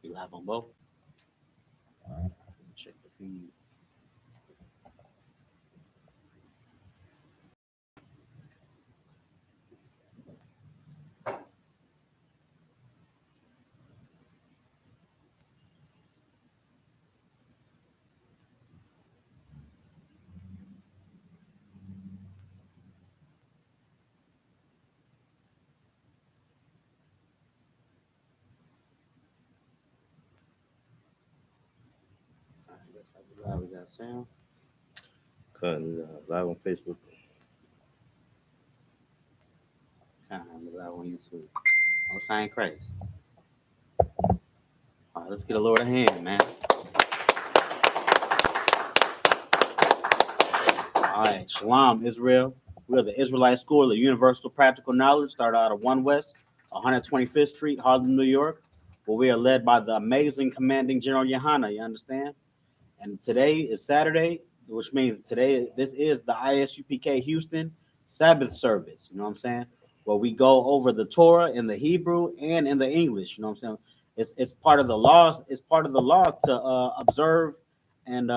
We live on both. Check the feed. We got sound. Cutting live on Facebook. Live on YouTube. Oh, shine Christ. All right, let's get a Lord a hand, man. All right, Shalom, Israel. We are the Israelite School of Universal Practical Knowledge, started out of 1 West, 125th Street, Harlem, New York, where we are led by the amazing commanding General YAHANNA, you understand? And today is Saturday, which means this is the I.S.U.P.K. Houston Sabbath service, you know what I'm saying? Where we go over the Torah in the Hebrew and in the English, you know what I'm saying? It's part of the law. It's part of the law to observe and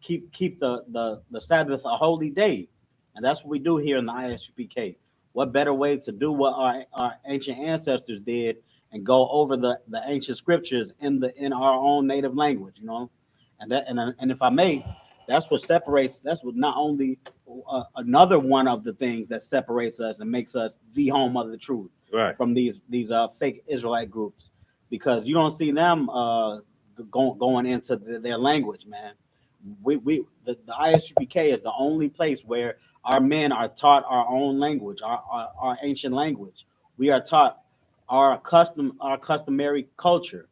keep the Sabbath a holy day, and that's what we do here in the I.S.U.P.K. What better way to do what our ancient ancestors did and go over the ancient scriptures in our own native language, you know? And if I may, that's what separates. That's what not only another one of the things that separates us and makes us the home of the truth, right, from these fake Israelite groups, because you don't see them going into their language, man. The I.S.U.P.K. is the only place where our men are taught our own language, our ancient language. We are taught our customary culture,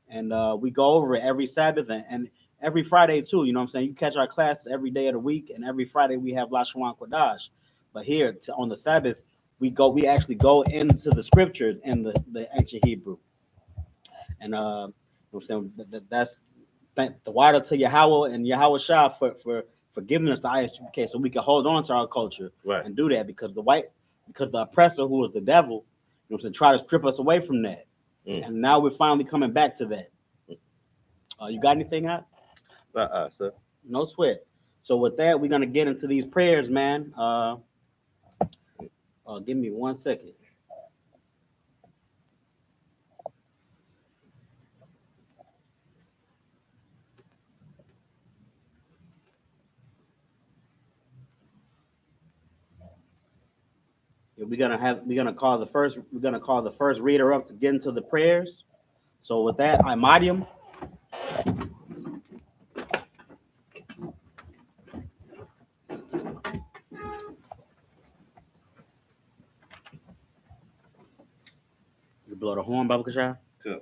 and we go over it every Sabbath and every Friday too. You know what I'm saying? You catch our classes every day of the week, and every Friday we have Lashawan Kodash. But here on the Sabbath, we actually go into the scriptures in the ancient Hebrew. And you know what I'm saying? That's thank the water to Yahweh and Yahweh Shah for giving us the I.S.U.P.K. so we can hold on to our culture, right, and do that, because the oppressor, who was the devil, you know what I'm saying, try to strip us away from that. And now we're finally coming back to that. You got anything out? Sir. No sweat. So with that, we're gonna get into these prayers, man. Give me 1 second. We're gonna call the first reader up to get into the prayers. So with that, I Mariam. You blow the horn, Baba Kasha. Good.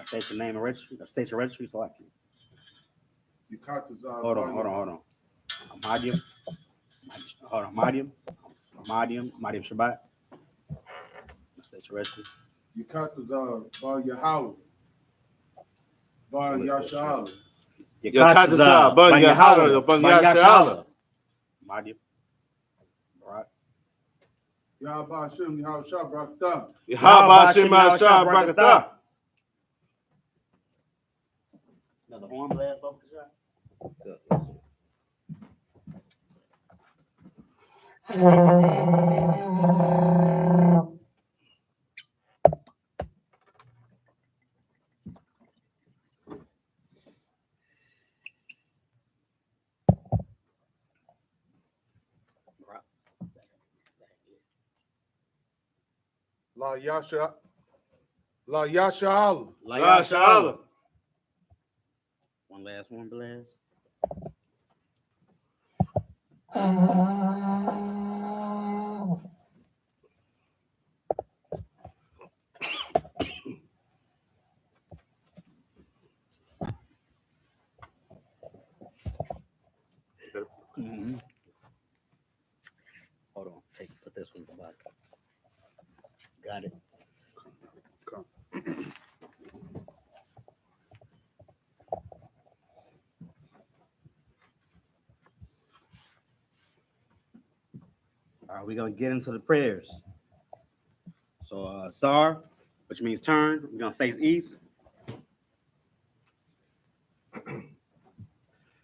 State your name and registry. State your registry so I can. You caught this. Hold on. Mariam. Hold on, Mariam Shabbat. State your registry. You caught this. Bar Yahweh. Bar Yashal. Yakataza, Ban Yahara, Ban Yashala. Mariam. Right. Yahweh Hashem, Yahweh Shah, Brakta. Yahaba Shema Shah Brakata. Another horn blast, Baba Kasha. La Yasha. La Yashal. La Shala. One last one blast. we're gonna get into the prayers. So Sar, which means turn, we're gonna face east.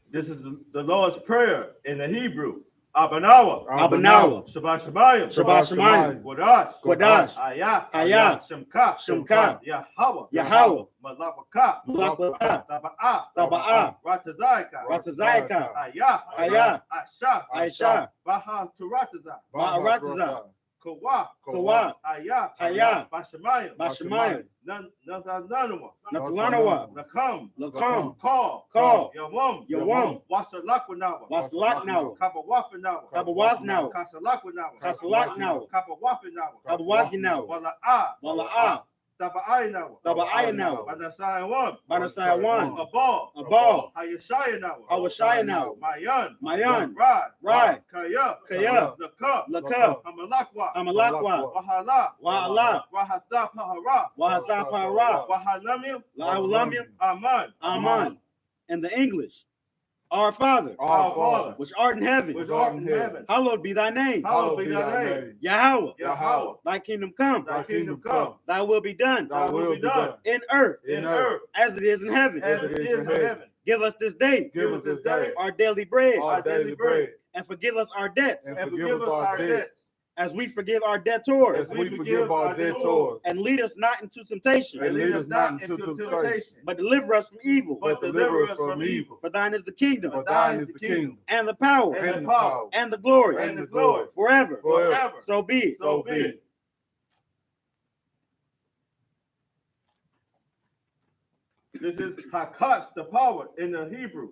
This is the Lord's Prayer in the Hebrew. Abanawa. Abanawa. Shabbat Shemayim. Shabbat Shemayim. Kodash. Kodash. Ayah. Ayah. Shemka. Shemka. Yahweh. Yahweh. Malawaka. Malawaka. Taba'a. Taba'a. Ratazaika. Ratazaika. Ayah. Ayah. Asha. Aisha. Baha Turataza. Ma'arataza. Kawa. Kawa. Ayah. Ayah. Bashemayim. Bashemayim. Nananawa. Natalanawa. Lakam. Lakam. Call. Call. Yawam. Yawam. Wasalakwanawa. Wasalaknawa. Kabawafanawa. Kabawafnawa. Kasalakwanawa. Kasalaknawa. Kabawafanawa. Kabawafnawa. Wala'a. Wala'a. Taba'aynawa. Taba'aynawa. Banasayawam. Banasaywan. Abal. Abal. Hayashayanawa. Hawashayanawa. Mayan. Mayan. Rad. Rad. Kaya. Kaya. Laka. Laka. Hamalakwa. Amalakwa. Wahala. Wahala. Wahathapahara. Wahathapara. Wahalamim. Laulamim. Aman. Aman. In the English, our Father, Our Father, which art in heaven, which art in heaven, hallowed be thy name. hallowed be thy name. Yahweh, Yahweh, thy kingdom come, thy kingdom come, thy will be done thy will be done in earth in earth as it is in heaven. as it is in heaven. Give us this day Give us this day our daily bread, our daily bread, and forgive us our debts and forgive us our debts as we forgive our debtors. as we forgive our debtors. And lead us not into temptation, And lead us not into temptation, but deliver us from evil. but deliver us from evil. For thine is the kingdom, For thine is the kingdom, and the power, and the power, and the glory, and the glory, forever. forever. So be it. So be it. This is Hakatz, the power in the Hebrew.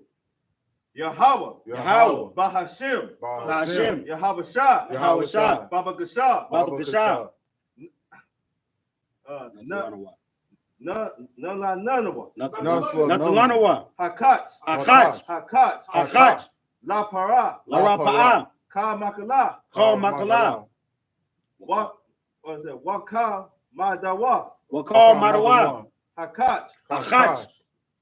Yahweh, Yahweh, Bahashim, Hashem, Yahweh Shah, Yahweh Shah, Baba Gashah, Baba Gashah, Nanawa, Natalanawa, Hakatz, Hakatz, Hakatz, Hakatz, La Para, La Rapa'a, Ka Makala, Kal Makala, What was it? Waka Madawa, Wakal Madawa, Hakatz, Hakatz,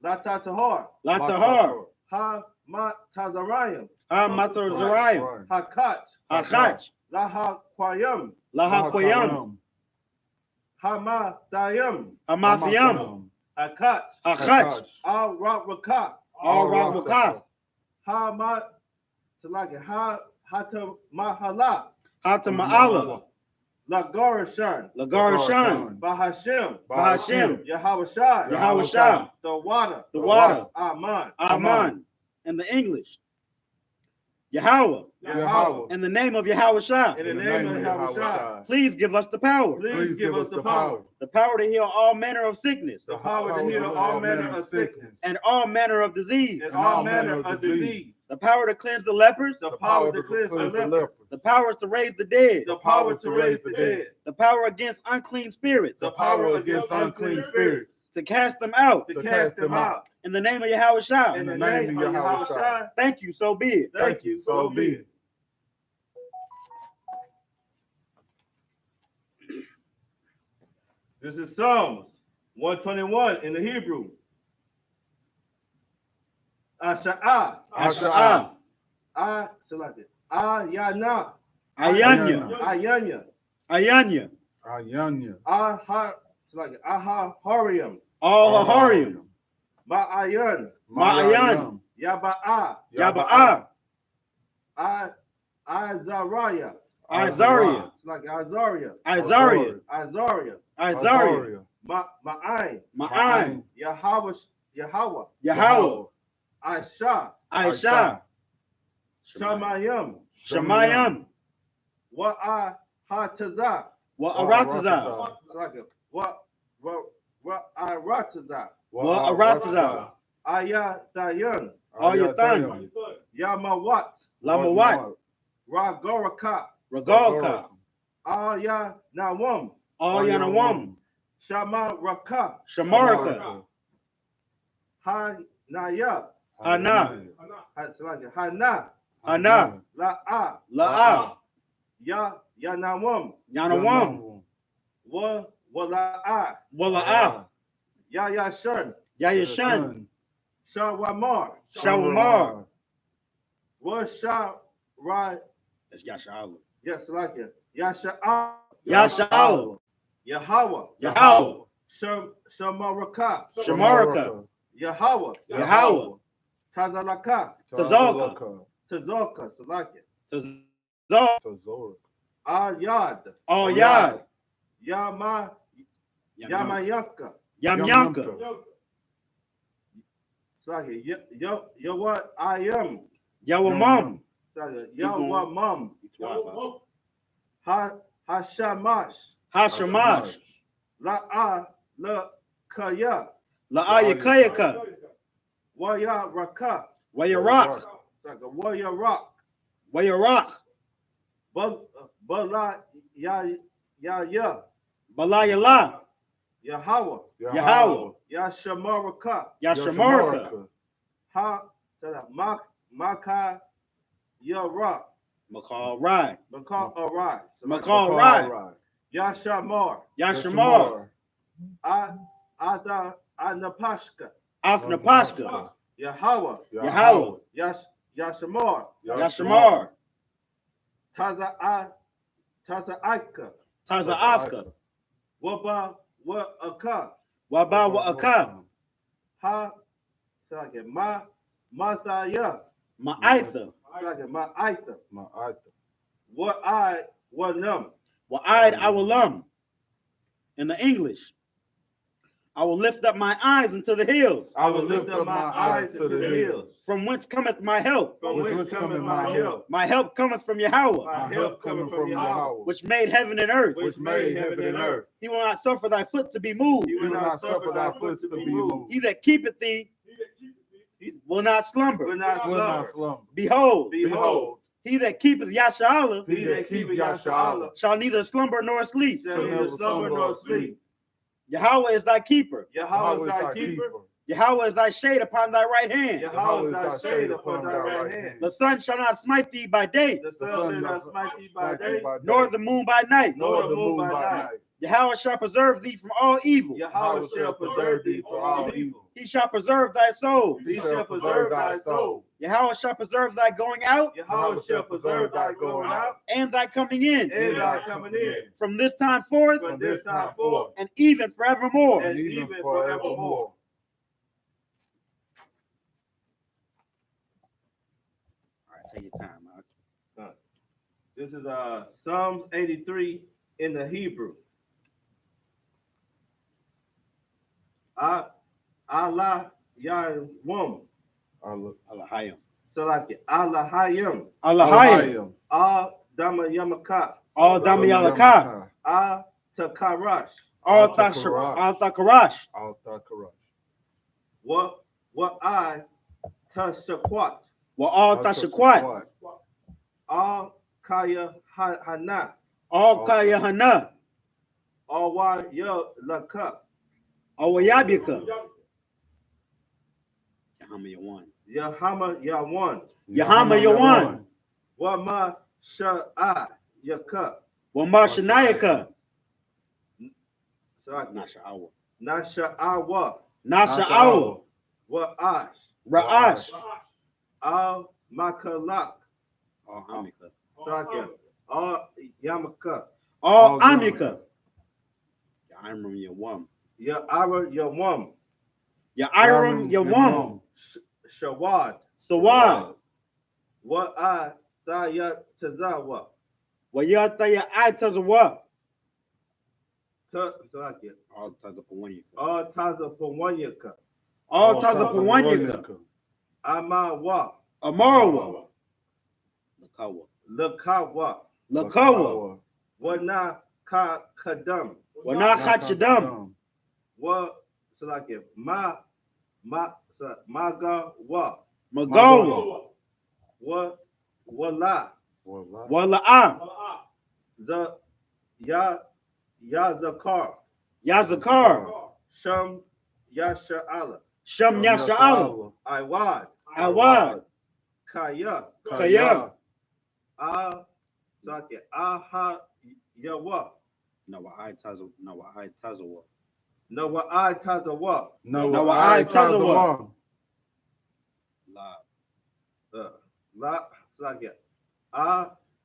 La Tatahar, Latahar, Ha Matazarayim, Amatzarayim, Hakatz, Hakatz, Laha Quayam, Lahaquayam, Hamadayam, Amathiam, Hakatz, Hakatz, Al Rawaka, Al Rawakath, Hamat Salaki, Ha Hata Mahala, Hatama'ala, Lagarashan, Lagarashan, Bahashim, Bahashim, Yahweh Shah, Yahweh Shah, the water, Aman, Aman. In the English, Yahweh, Yahweh, in the name of Yahweh Shah, in the name of Yahweh Shah, please give us the power, please give us the power, the power to heal all manner of sickness, the power to heal all manner of sickness, and all manner of disease, and all manner of disease, the power to cleanse the lepers, the power to cleanse the lepers, the power to raise the dead, the power to raise the dead, the power against unclean spirits, the power against unclean spirits, to cast them out, to cast them out. in the name of Yahweh Shah. In the name of Yahweh Shah, Thank you, so be it. thank you, so be it. This is Psalms 121 in the Hebrew. Asha'ah, Asha'ah, Ayana, Ayanya, Ayanya, Ayanya, Ahahariam, Al-Hariam, Ma'ayan, Ma'ayan, Yaba'a, Yaba'a, Azariah, Isaiah, Isaiah, Isaiah, Isaiah, Isaiah, Ma'ain, Ma'an, Yahweh, Yahweh, Aisha, Aisha, Shamayim, Shemayim, Wa'ahatazah, Wa'aratazah, Wa'aratazah, Wa'aratazah, Ayatayan, Ayathan, Yamawat, Lamawat, Ragoraka, Ragalka, Ayanawam, Alyanawam, Shamaraka, Shamarka, Hanaya, Hana, Hana, Hana, La'a, La'a, Yanawam, Yanawam, Wala'a, Wala'a, Yayashan, Yayashan, Shawamar, Shawamar, Washara, that's Yashala, Yes, like it. Yasha'al. Yasha'al. Yahweh. Yahweh. Shamaraka. Shamaraka. Yahweh. Yahweh. Tazalaka. Tazalka. Tazalka. Salaki. Tazalka. Tazor. Ayad. Yad. Yamayaka. Yamyanka. Salaki. Yo what I am. Yawamam. Yawamam. Hashamash. Hashamash. La Kaya. La'ayakayaka. Waya Raka. Wayarak. Waya Rock. Wayarak. Bala Ya Balayala. Yahweh. Yahweh. Yashamaraka. Yashamaraka. Maka Yara. Makal Rai. Maka Arai. Makal Rai. Yashamar. Yashamar. Anapashka. Afnapashka. Yahweh. Yahweh. Yashamar. Yashamar. Tazaika. Tazaafka. Waba Aka. Waba Wa'aka. Mathaya. Ma'aitha. Ma'aitha. Ma'aitha. Wa'num. Wa'id awalam. In the English, I will lift up my eyes into the hills. I will lift up my eyes to the hills. From whence cometh my help? From whence cometh my help? My help cometh from Yahweh, My help cometh from Yahweh, which made heaven and earth. which made heaven and earth. He will not suffer thy foot to be moved. He You will not suffer thy foot to be moved. He that keepeth thee will not slumber. will not Will not slumber. slumber. Behold, Behold, he that keepeth Yasha'ala he that keepeth Yasha'Allah shall neither slumber nor sleep. shall neither slumber nor sleep. Yahweh is thy keeper. Yahweh is thy keeper. Yahweh is thy shade upon thy right hand. Yahweh is thy shade upon thy right hand. The sun shall not smite thee by day, The sun shall not smite thee by day, nor the moon by night. nor the moon by night. Yahweh shall preserve thee from all evil. Yahweh shall preserve thee from all evil. He shall preserve thy soul. He shall preserve thy soul. Yahweh shall preserve thy going out Yahweh shall preserve thy going out and thy coming in and thy coming in from this time forth from this time forth and even forevermore. and even forevermore. All right, take your time. This is Psalms 83 in the Hebrew. Allah Yahweh. Allahayim. So like it. Allah Hayim. Allahayim. Dama Yamaka. All Dami Alaka. Takarash. All Takarash. What I Tashakwat. All Tashakwat. All Kaya Hana. All YAHANNA. All Wa Laka. All YABYUK. Yahama Yawan. Yahama Yawan. Yahama Yawan. Wama Sha'a Yaka. Wamashanayaka. Nasha'awa. Nasha'awa. Wa'ash. Ra'ash. Al Makalak. All Amika. Sakya. All Yamaka. All Amika. Ya'amram Yawam. Ya'ara Yawam. Ya'aram Yawam. Shawad. Sawad. Wa'a Thaya Tazawa. Wayataya Atazawa. Sakya. All Tazapawanyaka. All Tazapawanyaka. All Tazapawanyaka. Amawa. Amarawa. Lakawa. Lakawa. Lakawa. Wana Kadam. Wanachachadam. Wa Sakya. Magawa. Magawa. Wala. Wala'a. Yazakar. Yazakar. Sham Yasha'ala. Sham Yasha'ala. Iwad. Awad. Kaya. Kaya. Sakya. Aha Yawa. Nawa'ai Tazawa. Nawa'ai Tazawa. Nawa'ai Tazawa. Nawa'ai Tazawa. La. La Sakya.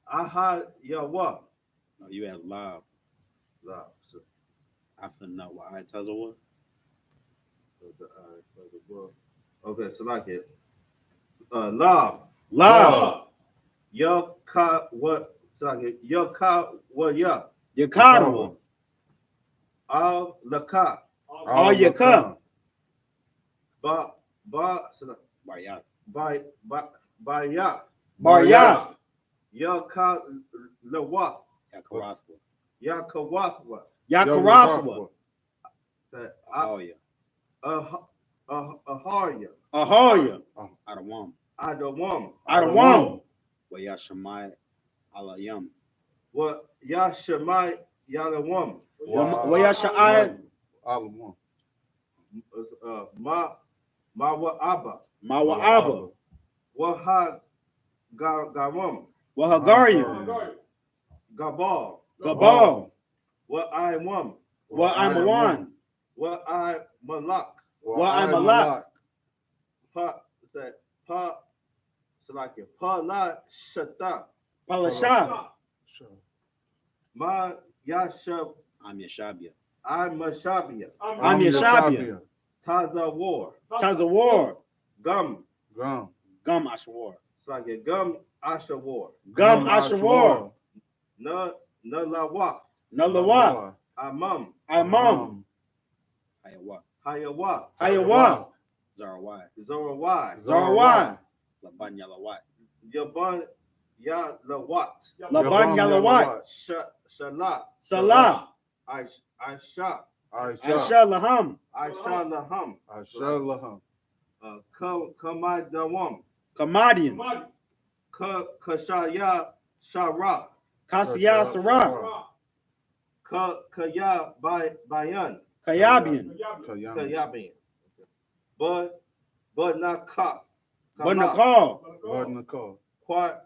Aha Yawa. No, you had lob. I said no. Why I tell you what? Okay, so like it. Lob. Lob. Yaka what? So like it. Yaka what ya? Yakadawa. Al laka. All your cup. Ba so like Baryat. by ya. Baryat. Yaka lawa. Yakaraswa. Yakawatwa. Yakaraswa. Ahoya. Aharya. Ahoya. Adawam. Adawam. Adawam. Wayashamai alayam. What Yashamai Yalawam. Wayashai. Alamon. Mawa Abba. Mawa Abba. Waha Garam. Wahagaryam. Gabal. Gabal. What I wam. Wa I'm a one. What I malak. Wa I'm a lot. Pa Salaki. Pa la shata. Palasha. Ma Yashab. I'm Yashabia. I'm Mashabia. I'm Yashabia. Taza war. Taza war. Gum. Gum. Gum Ashawar. Salaki. Gum Asha war. Gum Ashawar. Na lawa. Nalawa. Amam. Imam. Hayawa. Hayawa. Hayawa. Zarawai. Zorawai. Zarawai. Laban Yalawai. Yaban Ya Lawat. Laban Yalawai. Salah. Salah. Aisha. Aisha Laham. Aisha Laham. Shalom. Kamadawam. Kamadian. Kashaya Shara. Kasiya Sarah. Kaya Bayan. Kayabian. Kayabian. But not Ka. Banakal. Nicole. Quite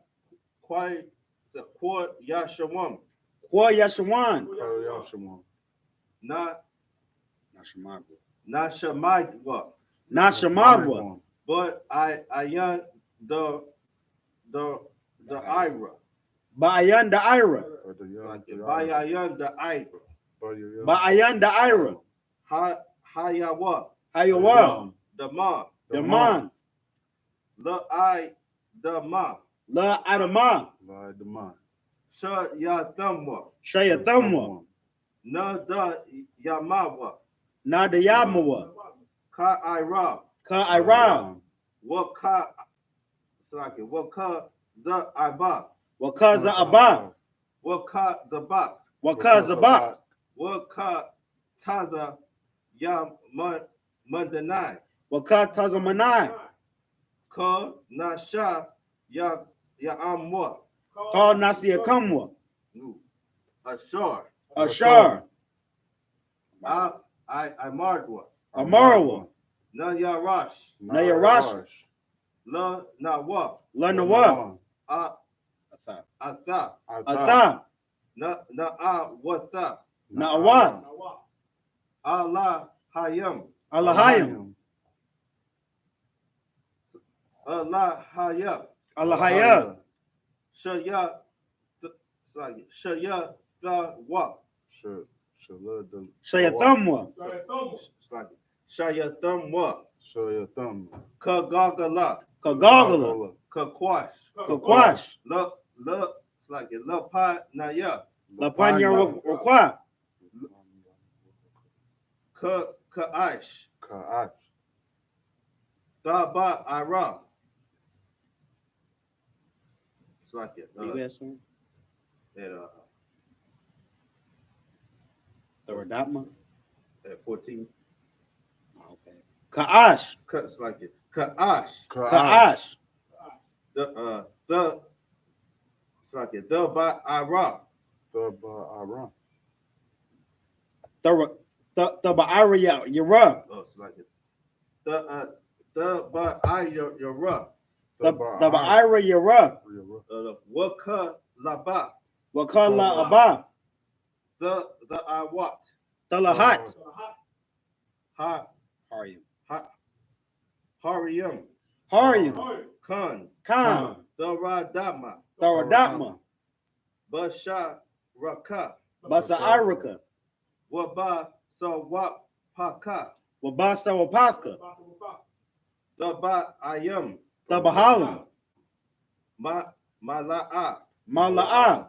Yashawam. Kwa Yashawan. Yashaman. Not Nashamagwa. Shamadwa. Nashamagwa. But I the Ira. Ba'ayan da Ira. Bayan the Ira. Ba'ayan da Ira. Hayawa. Hayawa. The Ma. The man. The Ma. La Adama. Sha Ya Thamwa. Shaya Thamwa. Na da Yamawa. Nada Yamawa. Ka Ira. Ka Ira. What ka the Iba. Wakaza Abba. What ka the Bak. Wakaza Bak. What ka Taza Ya Mandanai. Wakataza Manai. Ka Nasha Ya Amwa. Call Nasia Kamwa. Ashar. Ashar. I Mardwa. Amarwa. Na Yarash. Nayarash. La Nawa. Lanawa. Ata. Ata. Na Wata. Na'awat. Allah Hayam. Allahayim. Allah Hayab. Allahayab. Shaya the Wa. Shayathamwa. Shaya Thamwa. Kagagala. Kagagala. Kakwash. Kakwash. La Pa Naya. Lapanya Wakwa. Ka'aish. Daba Ira. It's like it. The Radatma. At 14. Okay. Ka'ash. It's like it. Ka'ash. Ka'ash. It's like it. The Ba Ira. The Ba'ara Yara. Oh, it's like it. The Ba Ira. The Ba'ara Yara. Waka Laba. Wakala Abba. The Awat. The Lahat. Harium. Harium. Khan. Khan. The Radama. The Radatma. Basharaka. Basa Iraka, Waba Sawapaka. Wabasa Wapaska, Laba Ayam. Tabahalam, Mala'a. Mala'a,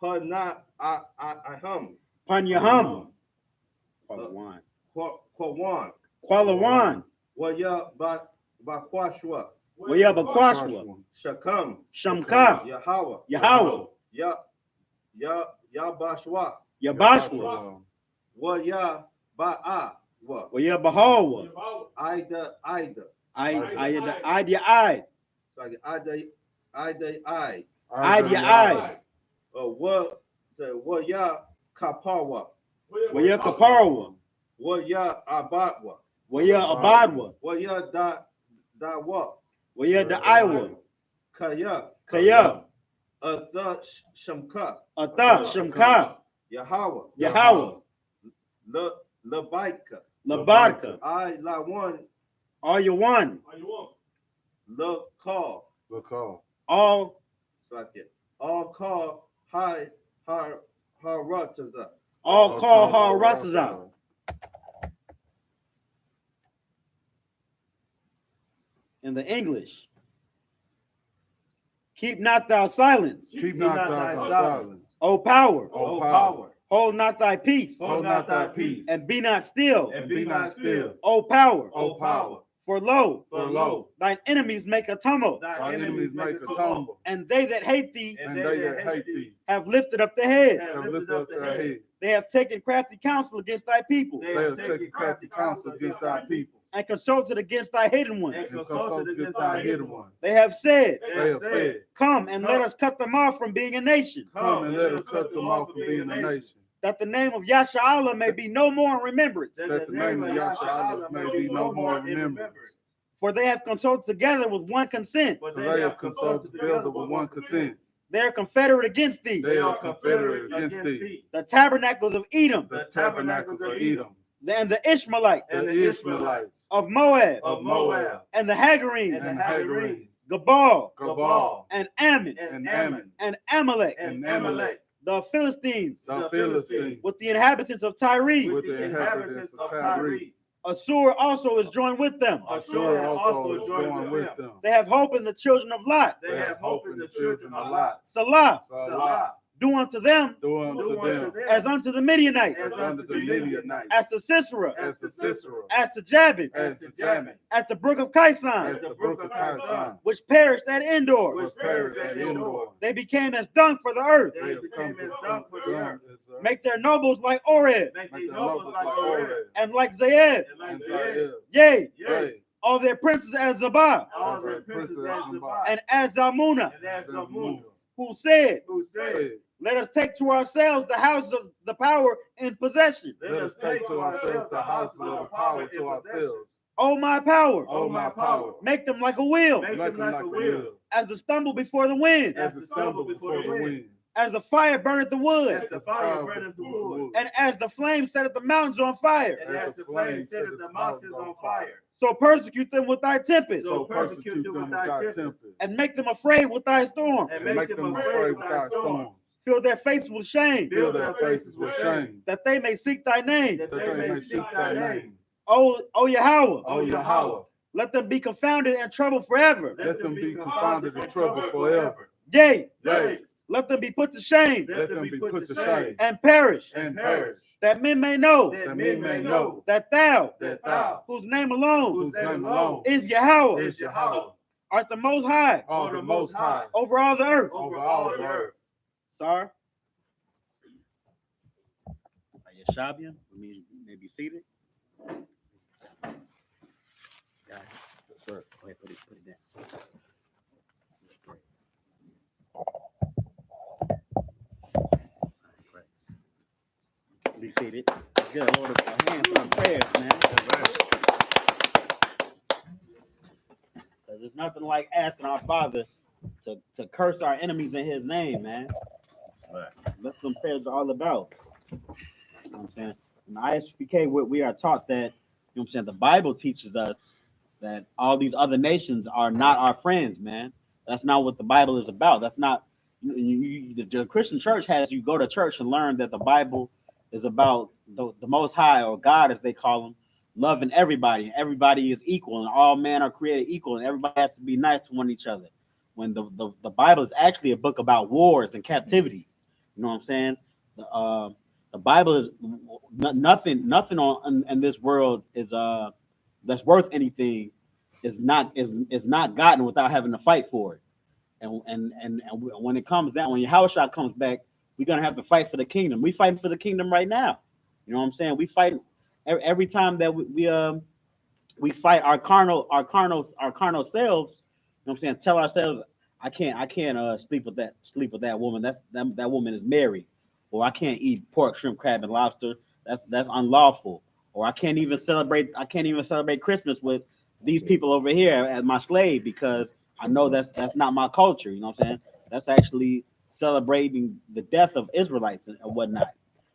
Pana Aham. Panyaham, Qualawan, Kwawan. Qualawan, Waya Bakwashwa. Wayabakwashwa, Shakam. Shamka, Yahweh. Yahweh, Yabashwa. Yabashwa, Waya Ba'a. Wayabahawa, Ida. Ida, Like I. Ida, Waya Kapawa. Wayakaparwa, Waya Abatwa. Waya Abadwa, Waya Dawa. Waya the Iowa, Kaya. Kaya, Atha Shamka. Atha, Shamka, Yahweh. Yahweh, Labaika. Labarka, I Lawan. all you one, La Call. all Call Hi Harataza. all call Haratazah. In the English, keep not thou silence, Keep not thy silence. O power, O power. hold not thy peace, Hold not thy peace. and be not still, And be not still. O power, O power. for lo, For lo, thine enemies make a tumult, thy enemies make a tumble. and they that hate thee And they that hate thee have lifted up the head. have lifted up their head. They have taken crafty counsel against thy people, They have taken crafty counsel against thy people. and consulted against thy hidden ones. And consulted against thy hidden one. They have said, They have said, come and let us cut them off from being a nation, come and let us cut them off from being a nation. that the name of Yasharahla may be no more in remembrance. That the name of Yahshua may be no more in remembrance. For they have consulted together with one consent. For they have consulted together with one consent. They are confederate against thee. They are confederate against thee. The tabernacles of Edom, The tabernacles of Edom, and the Ishmaelites and the Ishmaelites of Moab, of Moab, and the Hagarenes, and Hagarenes, Gabal, Gabal, and Ammon, and Ammon, and Amalek, and Amalek, the Philistines, the Philistines, with the inhabitants of Tyre. with the inhabitants of Tyre. Assur also is joined with them. Assur also is joined with them. They have hope in the children of Lot. They have hope in the children of Lot. Salah, Salah, do unto them do unto them as unto the Midianites, as unto the Midianites, as to Sisera, as to Sisera, as to Jabin, as to Jamin, as the brook of as Kison, the brook of Kison, which perished at Endor. which perished at Endor. They became as dung for the earth. They have come to dung for the earth. Make their nobles like Oreb, Make their nobles like Oreb, and like Zeeb. and Zael. Yea, Yea, all their princes as Zabah, all their princes as Zabah, and as Zalmunna, and as Zalmunna, who said, Who said, let us take to ourselves the houses of the power in possession. let us take to ourselves the houses of the power to ourselves. O my power, O my power, make them like a wheel, Make make them like a wheel, as the stumble before the wind, as the stumble before the wind, as the fire burneth the wood, as the fire burneth the wood, and as the flame setteth the mountains on fire. and as the flame setteth the mountains on fire. So persecute them with thy tempest, so persecute them with thy tempest, and make them afraid with thy storm. and and make them afraid with thy storm. Fill their faces with shame, Fill their faces with shame, that they may seek thy name. that that they may seek thy name. O Yahweh, O Yahweh, let them be confounded and troubled forever. let them be confounded and troubled forever. Yea, Yea, let them be put to shame let them be put to shame and perish, and perish, that men may know that men may know that thou, that thou, whose name alone whose name alone is Yahweh, is Yahweh, art the most high are the most high over all the earth. over all the earth. Sir, Shabian, you may be seated. Sir, go ahead, put it down. Be seated. Let's get a Lord a hand for the prayers, man. Because it's nothing like asking our Father to curse our enemies in His name, man. That's what them prayers are all about. You know what I'm saying? In I.S.U.P.K, we are taught that, you know what I'm saying, the Bible teaches us that all these other nations are not our friends, man. That's not what the Bible is about. That's not The Christian church has you go to church and learn that the Bible is about the Most High, or God as they call him, loving everybody. Everybody is equal, and all men are created equal, and everybody has to be nice to one each other. When the Bible is actually a book about wars and captivity. You know what I'm saying? The Bible is nothing on in this world is that's worth anything is not gotten without having to fight for it. And when it comes down, when Yahushua comes back, we're gonna have to fight for the kingdom. We fighting for the kingdom right now. You know what I'm saying? We fight every time that we fight our carnal selves. You know what I'm saying? Tell ourselves, I can't sleep with that woman. That woman is married, or I can't eat pork, shrimp, crab, and lobster. That's unlawful. Or I can't even celebrate Christmas with these people over here as my slave, because I know that's not my culture. You know what I'm saying? That's actually celebrating the death of Israelites and whatnot.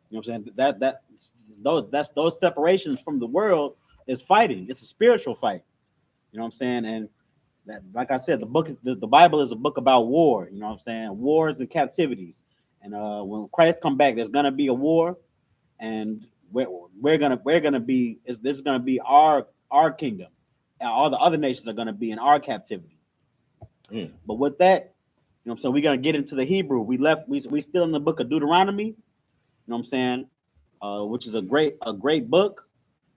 You know what I'm saying? Those separations from the world is fighting. It's a spiritual fight. You know what I'm saying? And that, like I said, the Bible is a book about war. You know what I'm saying? Wars and captivities. And when Christ come back, there's gonna be a war, and we're gonna be. This is gonna be our kingdom. All the other nations are gonna be in our captivity. But with that, you know what I'm saying, we're gonna get into the Hebrew. We still in the book of Deuteronomy. You know what I'm saying? Which is a great book.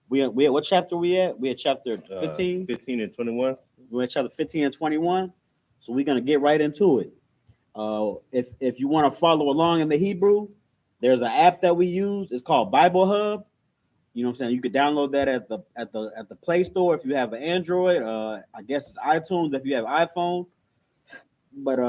We what chapter we at? We at chapter 15. 15 and 21. We're at chapter 15 and 21. So we're gonna get right into it. If you want to follow along in the Hebrew, there's an app that we use. It's called Bible Hub. You know what I'm saying? You could download that at the Play Store if you have an Android. I guess it's iTunes if you have iPhone. But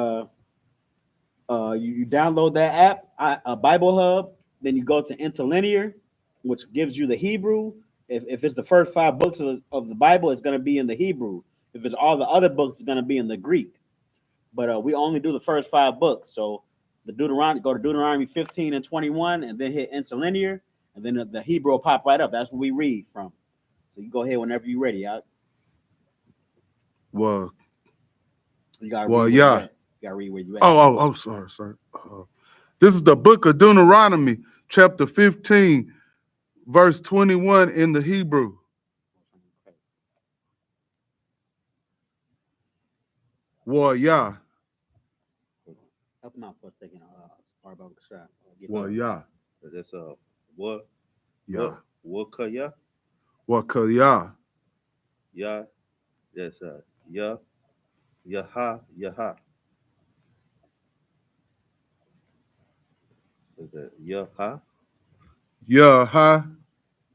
you download that app, Bible Hub. Then you go to Interlinear, which gives you the Hebrew. If it's the first 5 books of the Bible, it's going to be in the Hebrew. If it's all the other books, it's going to be in the Greek. But we only do the first 5 books. So go to Deuteronomy 15 and 21, and then hit Interlinear, and then the Hebrew will pop right up. That's what we read from. So you go ahead whenever you're ready. Well, You gotta well, read yeah. You gotta read where you at. Oh, sorry. This is the book of Deuteronomy, chapter 15, verse 21 in the Hebrew. Well, yeah. Help him out for a second. Well, yeah. That's what? Yeah. What kaya? Well, yeah. Yeah. That's yeah. Yaha. Yaha. Is that Yaha? Yaha.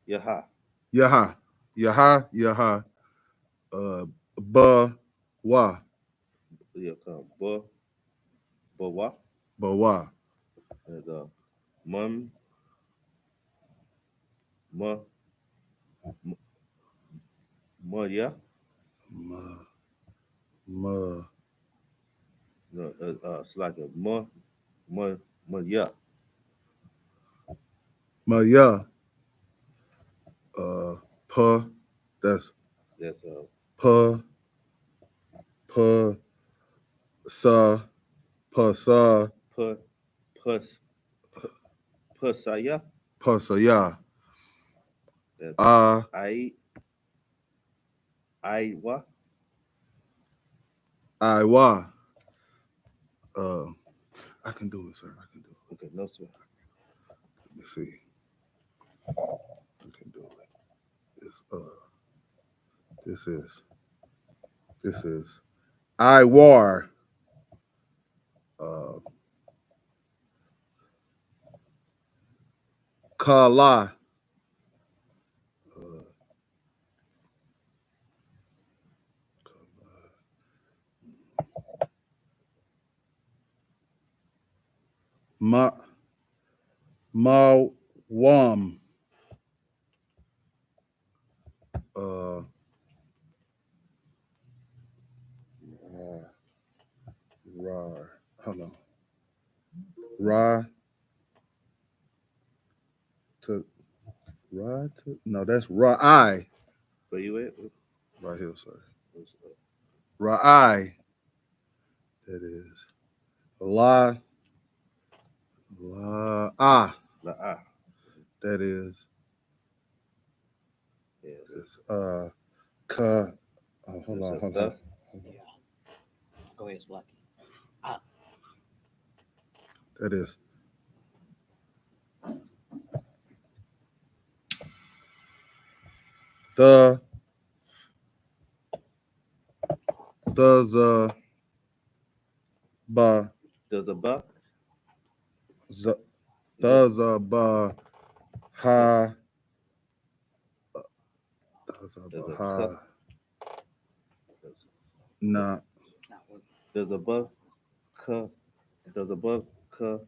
Yaha. Yaha. Yaha. Yaha. Ba. Wa. Yeah, come. Ba wa. Ba wa. That's mum. Ma. Ma yeah. Ma. No, it's like a ma yeah. Ma ya. Pa. That's pa. Pa. Sa. Pa sa. Pasaya. Pa sa ya. That's I wa. wa. I can do it, sir. I can do it. Okay, no sir. Let me see. I can do it. This is I war. Kala. Wam. Hold on. No, that's I. Where you at? Right here, sir. I. That is La ah. La ah. That is Yeah. it's ka. Oh, hold This on, is hold the. on. Yeah. Go ahead, Slacky. Ah. That is the ba There's a ba. z the ba ha There's ba a ha ka. na Not working. There's a ba. Ka. There's a ba. Ka.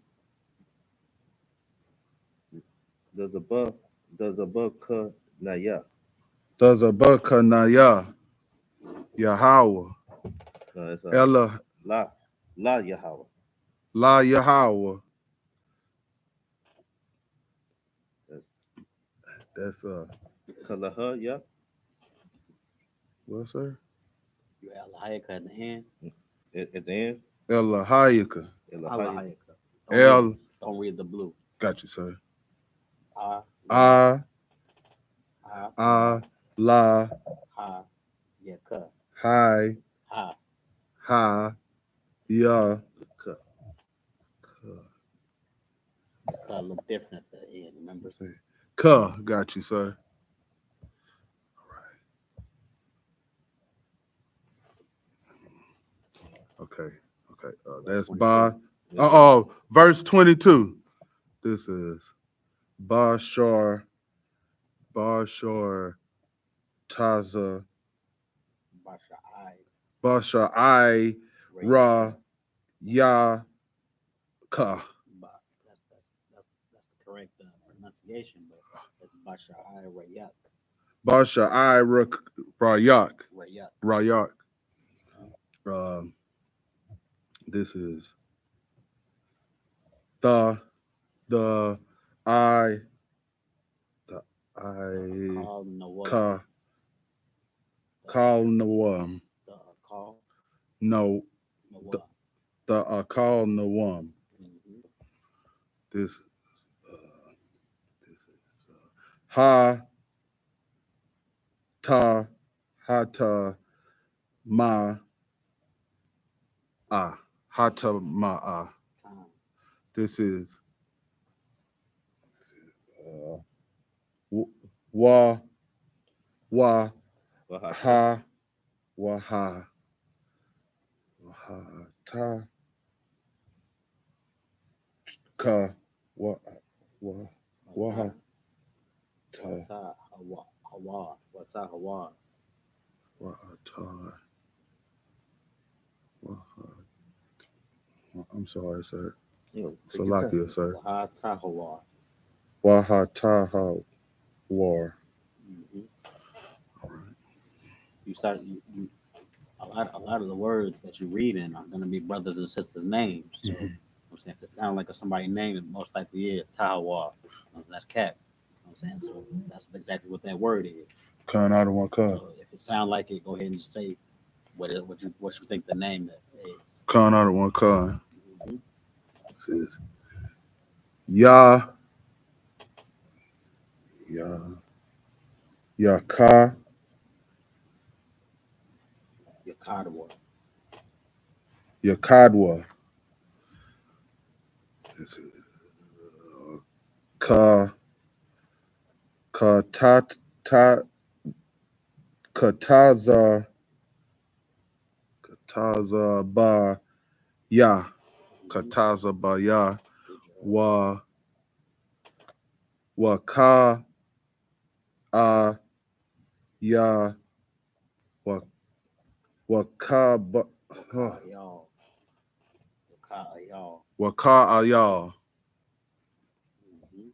There's a ba. There's a ba. Ka. Na ya. does a ba ka na ya Yahweh No, it's a Ella la. La Yahweh. la Yahweh. That's Kalaha ya. what's that? You add Lahayaka at the end. At the end. Ella Hayaka. Elahaya. El Don't read the blue. got you, sir. Ah. Ah Ah. la Ha. Yaka. hi Ha. ha ya Ka. Ka look different at the end. Remember? ka. Got you, sir. Okay. That's ba. Verse 22. This is Bashar Taza Basha I. Bashar I Ra Ya Ka. That's the correct pronunciation, but it's Basha I Rayak. Bashar I Rayak. Rayak. Rayak. This is the I the I Call Noah. Ka Call Nawam. The call No Noah. the Call Nawam. Mm-hmm. This Ha Ta Hata Ma Ah Hata Ma Ah. This is Wa Wa Ha Wa Ha Ta Ka Wa Wa Ha Ta Wata Hawa. Wata Hawa. Wa Ta Wa Ha. I'm sorry, sir. Salakia, sir. Wata Hawa. Wa Ha Ta Ha War. Mm-hmm. You start you a lot of the words that you read in are going to be brothers and sisters' names. So I'm saying if it sounds like somebody's name, it most likely is Tahawa. That's Cap. I'm saying so that's exactly what that word is. Con out of one con. So if it sounds like it, go ahead and just say what you think the name is. Con out of one con. Mm-hmm. This is Ya Ya Yaka Yakadwa. Yakadwa. This is Ka Katat Ta Kataza Kataza Ba Ya Kataza Ba Ya Wa Waka A Ya Wa Waka Y'all. Y'all. Waka Ayal. Mm-hmm.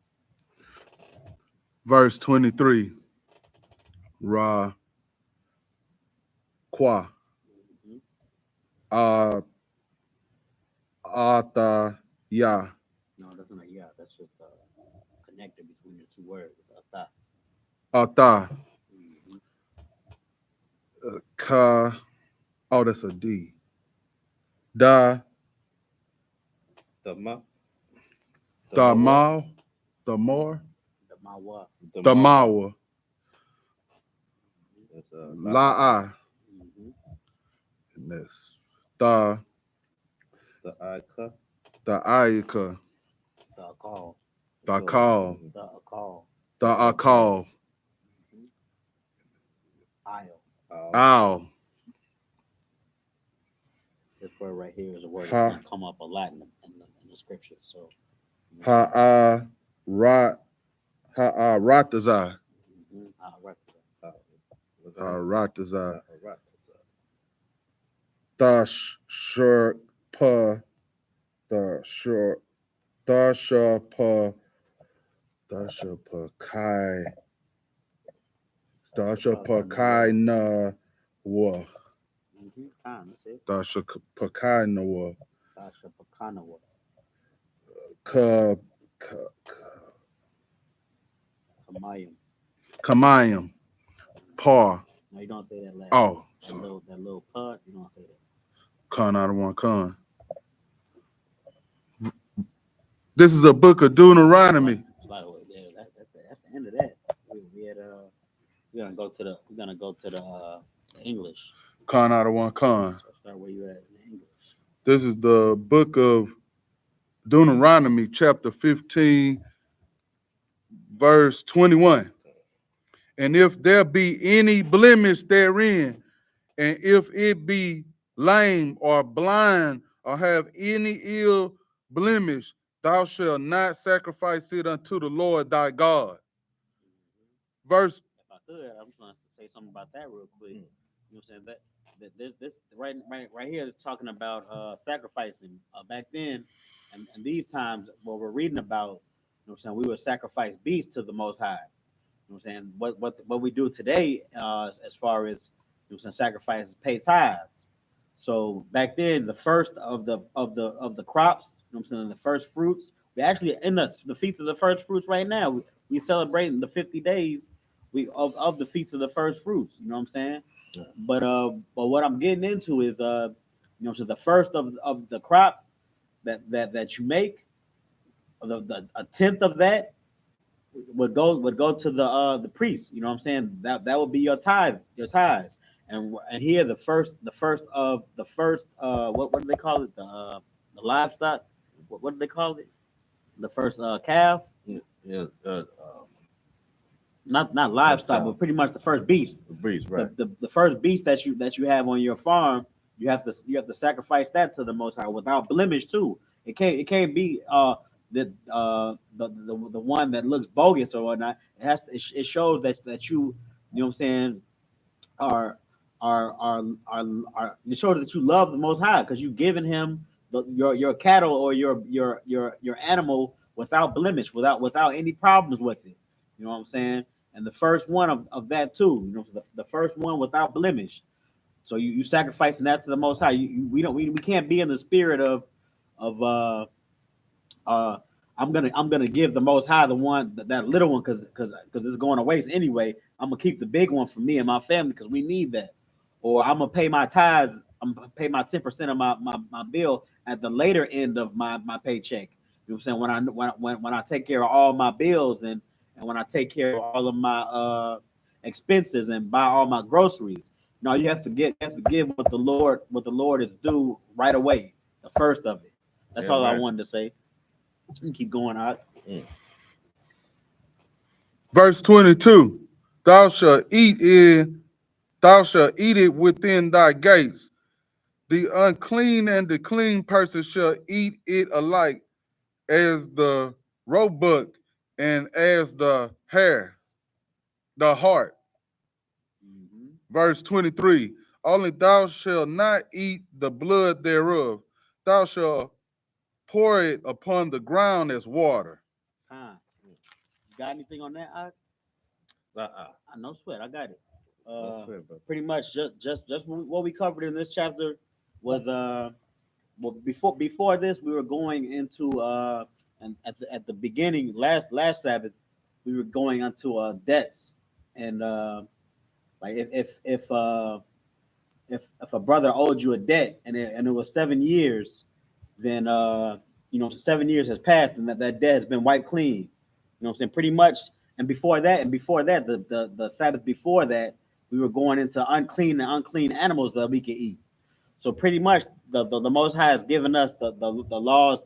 Verse 23. Ra Kwa Mm-hmm. Ata Ya No, that's not yeah. That's just connected between the two words. Ata. Ata Mm-hmm. Ka. Oh, that's a D. Da The ma. the mal, the more, The Mawa. the mawa, That's la Mm-hmm. and that's the the I.K. the I.S.U.P.K, The Akal. the call, The Akal. the akal, Mm-hmm. Isle. ow, This word right here is a word that's Ha. going to come up a lot in the scriptures. So, Ratazai, mm-hmm. Right. Ratazai, the shurpa, the shur, the shurpa, the shurpa kai na wa, Mm-hmm. That's it. the shurpa na wa, Dasha Pakanawa. ka Kamayim. kamayim, par. No, you don't say that last. Oh, That sorry. little pud. You don't say that. Con out of one con. This is the book of Deuteronomy. By the way, yeah, that's the end of that. We had we're gonna go to the English. Con out of one con. So start where you at in the English. This is the book of Deuteronomy, chapter 15, verse 21. And if there be any blemish therein, and if it be lame or blind or have any ill blemish, thou shalt not sacrifice it unto the Lord thy God. Verse, If I could, I'm just gonna say something about that real quick. You know what I'm saying? That this right here is talking about sacrificing. Back then, and these times, what we're reading about, you know what I'm saying, we would sacrifice beasts to the Most High. You know what I'm saying? What we do today, as far as, you know what I'm saying, sacrifices, pay tithes. So back then, the first of the crops, you know what I'm saying, the first fruits, we actually in the feast of the first fruits right now. We celebrating the 50 days of the feast of the first fruits. You know what I'm saying? Yeah. But what I'm getting into is you know, so the first of the crop that you make, a tenth of that would go to the priest. You know what I'm saying? That would be your tithes. And here the first what do they call it, the livestock, what do they call it, the first calf, Yeah, not livestock, but pretty much the first beast. the breeze, right? The first beast that you have on your farm, you have to sacrifice that to the Most High without blemish too. It can't be the one that looks bogus or whatnot. It shows that you know what I'm saying, are it shows that you love the Most High because you've given him your cattle or your animal without blemish, without any problems with it. You know what I'm saying? And the first one of that too. You know, the first one without blemish. So you sacrificing that to the Most High. We can't be in the spirit of uh I'm gonna give the Most High the one that little one because it's going to waste anyway. I'm gonna keep the big one for me and my family because we need that. Or I'm gonna pay my tithes. I'm gonna pay my 10% of my bill at the later end of my paycheck. You know what I'm saying? When I take care of all my bills and when I take care of all of my expenses and buy all my groceries. No, you have to give what the Lord is due right away. The first of it. That's all I wanted to say. You can keep going out. verse 22. Thou shalt eat it within thy gates. The unclean and the clean person shall eat it alike as the roebuck and as the hare, the hart. Mm-hmm. Verse 23. Only thou shalt not eat the blood thereof. Thou shalt pour it upon the ground as water. Time. Got anything on that? No sweat. I got it. Pretty much just what we covered in this chapter was well, before this we were going into and at the beginning last Sabbath we were going into debts and like if a brother owed you a debt and it was 7 years, then 7 years has passed and that debt has been wiped clean. You know what I'm saying? Pretty much. And before that, the Sabbath before that, we were going into unclean animals that we could eat. So pretty much the Most High has given us the laws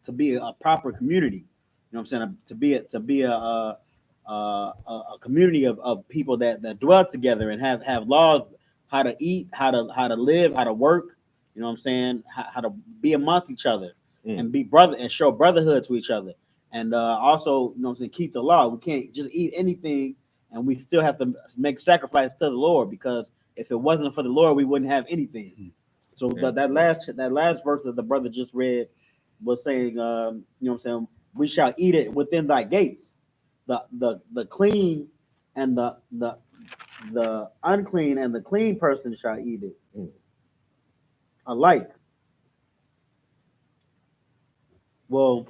to be a proper community. You know what I'm saying? To be a community of people that dwell together and have laws how to eat, how to live, how to work. You know what I'm saying? How to be amongst each other and be brother and show brotherhood to each other. And also, you know what I'm saying, keep the law. We can't just eat anything, and we still have to make sacrifice to the Lord, because if it wasn't for the Lord, we wouldn't have anything. So that last verse that the brother just read was saying, you know what I'm saying, we shall eat it within thy gates. The clean and the unclean and the clean person shall eat it alike. Well,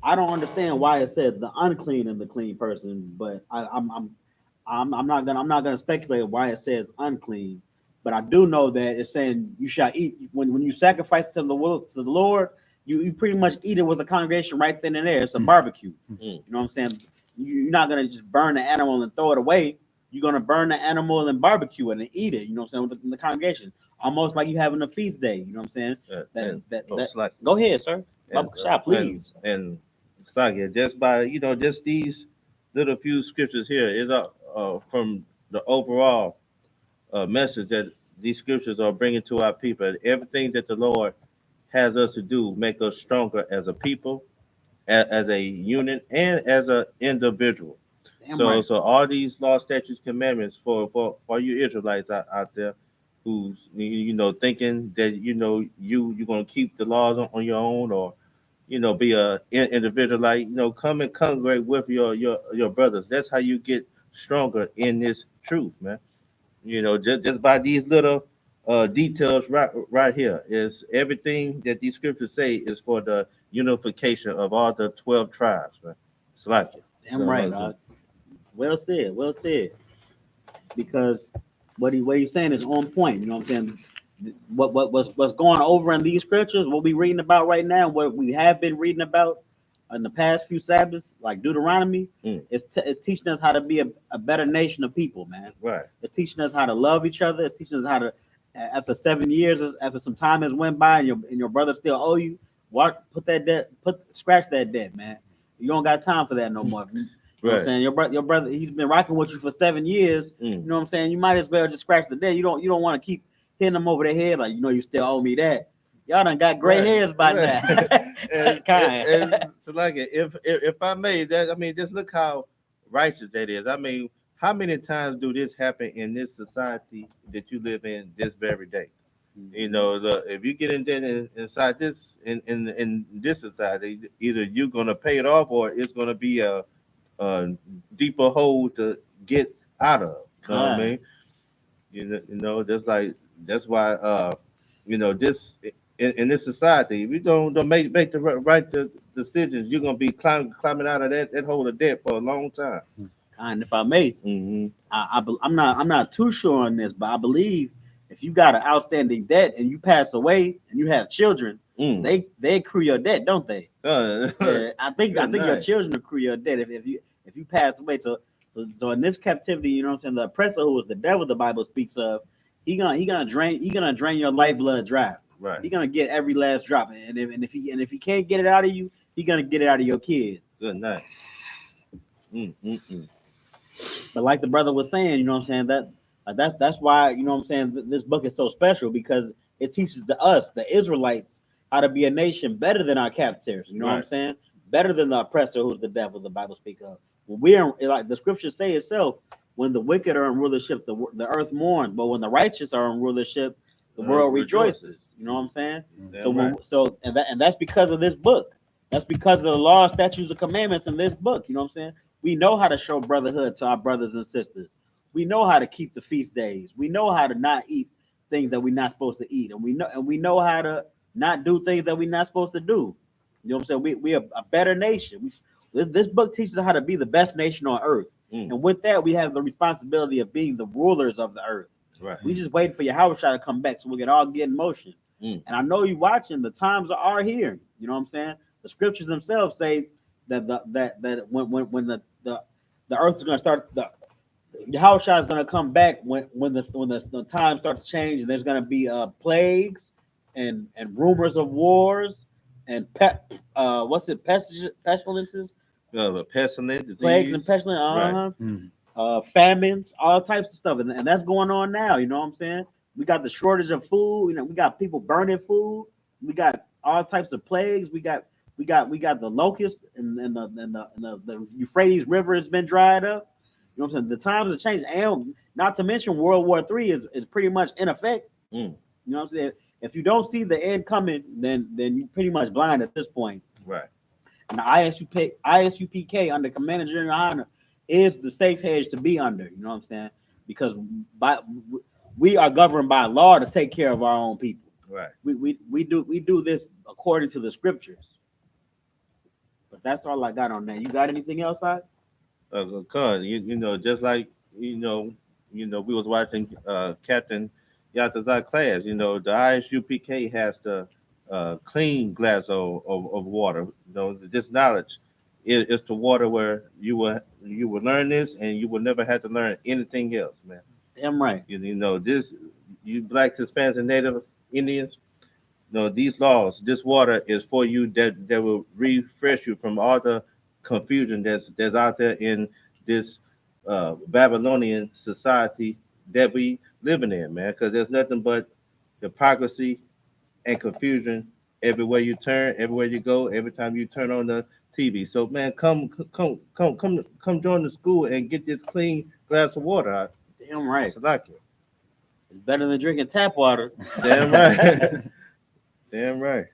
I don't understand why it says the unclean and the clean person, but I'm not gonna speculate why it says unclean. But I do know that it's saying you shall eat when you sacrifice to the Lord. You pretty much eat it with the congregation right then and there. It's a barbecue. You know what I'm saying? You're not gonna just burn the animal and throw it away. You're gonna burn the animal and barbecue it and eat it. You know what I'm saying? With the congregation, almost like you having a feast day. You know what I'm saying? Go ahead, sir. Please. And it's like just by just these little few scriptures here is from the overall message that these scriptures are bringing to our people. Everything that the Lord has us to do make us stronger as a people, as a unit, and as an individual. So all these law, statutes, commandments for you Israelites out there who's thinking that you're gonna keep the laws on your own, or be a individual, like come and congregate with your brothers. That's how you get stronger in this truth, man. Just by these little details right here is everything that these scriptures say is for the unification of all the 12 tribes, man. It's like it. Damn right, dog. Well said. Because what he's saying is on point. You know what I'm saying? What's going over in these scriptures, what we reading about right now, what we have been reading about in the past few Sabbaths, like Deuteronomy, it's teaching us how to be a better nation of people, man. Right. It's teaching us how to love each other. It's teaching us how to, after 7 years, after some time has went by, and your brother still owe you, scratch that debt, man. You don't got time for that no more. You know what I'm saying? Your brother, he's been rocking with you for 7 years. You know what I'm saying? You might as well just scratch the debt. You don't want to keep hitting them over the head like, you still owe me that. Y'all done got gray hairs by now. and so like if I may, just look how righteous that is. I mean, how many times do this happen in this society that you live in this very day? If you get inside this in this society, either you're gonna pay it off or it's gonna be a deeper hole to get out of. You know what I mean? That's why this in this society, if you don't make the right decisions, you're gonna be climbing out of that hole of debt for a long time. And if I may, I'm not too sure on this, but I believe if you got an outstanding debt and you pass away and you have children, they accrue your debt, don't they? I think your children accrue your debt if you pass away. So in this captivity, you know what I'm saying, the oppressor, who is the devil the Bible speaks of, he gonna drain your lifeblood dry. Right. He's gonna get every last drop, and if he can't get it out of you, he's gonna get it out of your kids. Good night. But like the brother was saying, you know what I'm saying, that's why, you know what I'm saying, this book is so special, because it teaches us, the Israelites, how to be a nation better than our captors. You know what I'm saying? Better than the oppressor, who's the devil the Bible speaks of. When we are, like the scriptures say itself, when the wicked are in rulership, the earth mourns, but when the righteous are in rulership, the world rejoices. You know what I'm saying? And that's because of this book. That's because of the law, statutes, and commandments in this book. You know what I'm saying? We know how to show brotherhood to our brothers and sisters. We know how to keep the feast days. We know how to not eat things that we're not supposed to eat, and we know how to not do things that we're not supposed to do. You know what I'm saying? We are a better nation. This book teaches us how to be the best nation on earth, and with that, we have the responsibility of being the rulers of the earth. Right. We just waiting for Yahweh to come back so we can all get in motion. And I know you watching. The times are here. You know what I'm saying? The scriptures themselves say that when the earth is going to start, the Yahushua is going to come back when the time starts to change, and there's going to be plagues and rumors of wars and pestilences, Pestilence, plagues and disease. pestilence, Right. famines, all types of stuff, and that's going on now. You know what I'm saying? We got the shortage of food. You know, we got people burning food. We got all types of plagues. We got the locusts, and the Euphrates River has been dried up. You know what I'm saying? The times have changed, and not to mention World War III is pretty much in effect. You know what I'm saying? If you don't see the end coming, then you're pretty much blind at this point. Right. And the I.S.U.P.K under Commander General YAHANNA is the safe hedge to be under. You know what I'm saying? Because we are governed by law to take care of our own people. Right. We do this according to the scriptures. But that's all I got on that. You got anything else, I? Cause you know, just like you know, we was watching Captain Yatazar class. You know, the I.S.U.P.K has the clean glass of water. You know, this knowledge is the water where you will learn this, and you will never have to learn anything else, man. Damn right. You know this. You blacks, Hispanics, and Native Indians. No, these laws, this water is for you that will refresh you from all the confusion that's out there in this Babylonian society that we living in, man. Because there's nothing but hypocrisy and confusion everywhere you turn, everywhere you go, every time you turn on the TV. So, man, come join the school and get this clean glass of water. Damn right. It's like it. It's better than drinking tap water. Damn right. Damn right.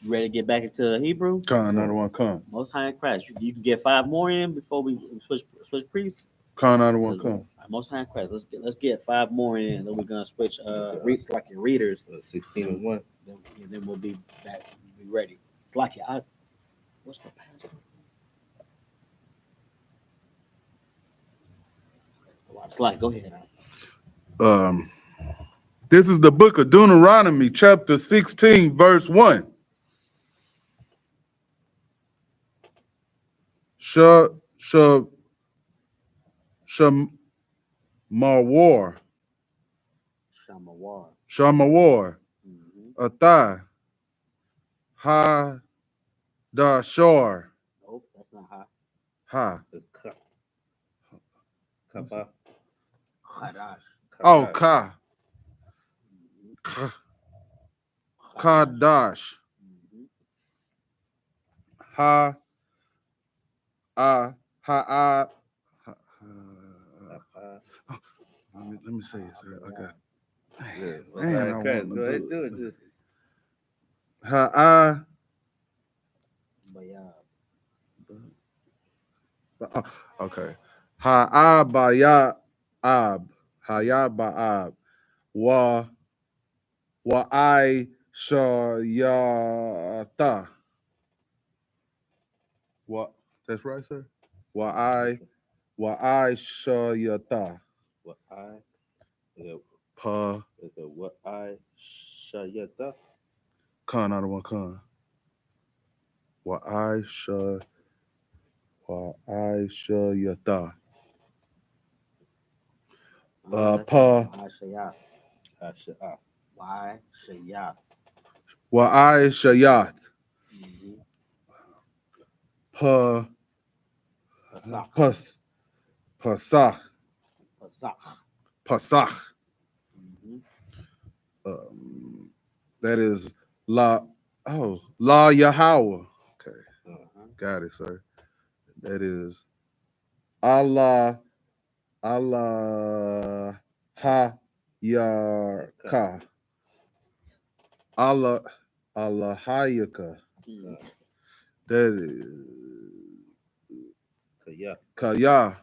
You ready to get back into Hebrew? Come, another one come. Most High in Christ. You can get 5 more in before we switch priests. Come, another one come. Most High in Christ. Let's get 5 more in. Then we're gonna switch reads like your readers. 16:1. Then we'll be back. Be ready. It's like what's the passage? It's like, go ahead. This is the book of Deuteronomy, chapter 16, verse 1. Shamawar, Shamawar. Athai, Ha Dashar, Nope, that's not high. Ha. Kappa. Hadash. Oh, Ka. Kadash. Ha. Let me say it, sir. I got. Man, I Go want ahead, to do it. Just Okay. Ha'abayab. Hayaba'ab. Wa I shayata. What? That's right, sir. Wa I shayata. what I Pa. what I shayata. Con out of one con. Wa I shayata. Pa. Why Shayat? Wa I shayat. Pa. Pasach. That is La Yahweh. Okay. Got it, sir. That is Allah Ha Yarka. Allah Hayaka. That is Kaya.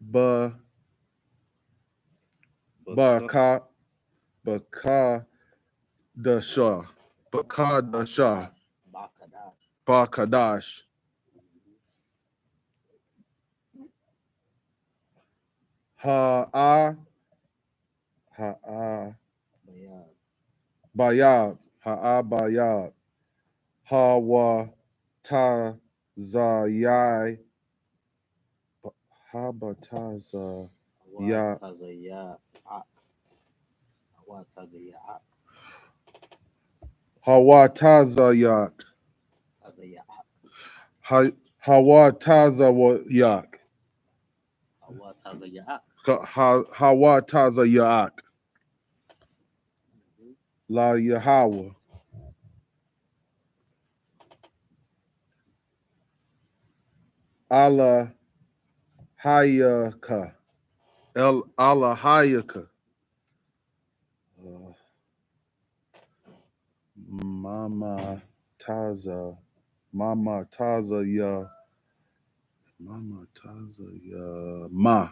Baka Dasha. Bakadash. Ha bayab. Ha bayab. Hawa tazayai. Habataza. Ya. Hawatazayat. Hawatazayak. Hawatazayak. La Yahweh. Allah Hayaka. Allah Hayaka. Mama Taza. Mama Taza ya. Mama Taza ya ma.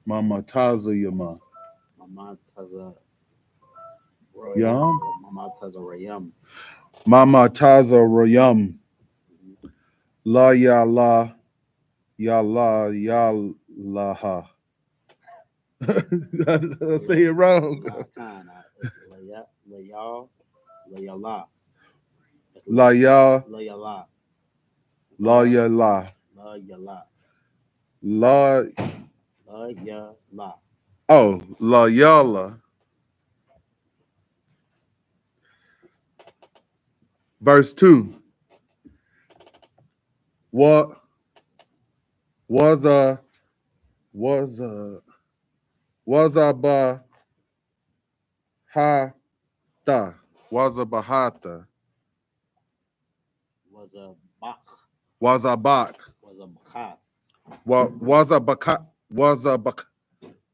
Mama Taza ya ma. Mama Taza Yam. Mama Taza Rayam. Mama Taza Rayam. La ya la. Ya la ya laha. I say it wrong. Layala. La ya Layala. la ya la. Layala. La Layala. oh la yala. Verse 2. What was a ba ha ta was a bahata Was a bak. was a bak Was a baka. was a baka was a bak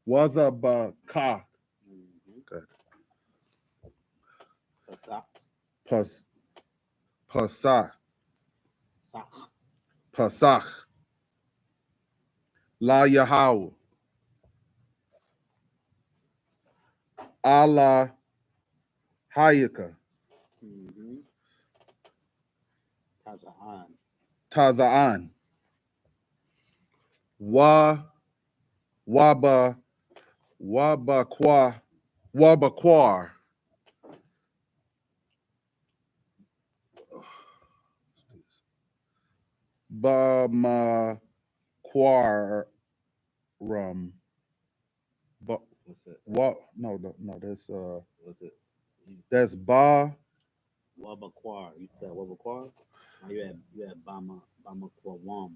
was a baka okay. Pas pasach pasach la Yahweh Allah Hayaka Tazaan. Tazaan waba wabaquar Bama Quarum. But What's that? what? No, that's What's it? that's Ba Wabaquar. You said Wabaquar? No, you had Bama Quawam.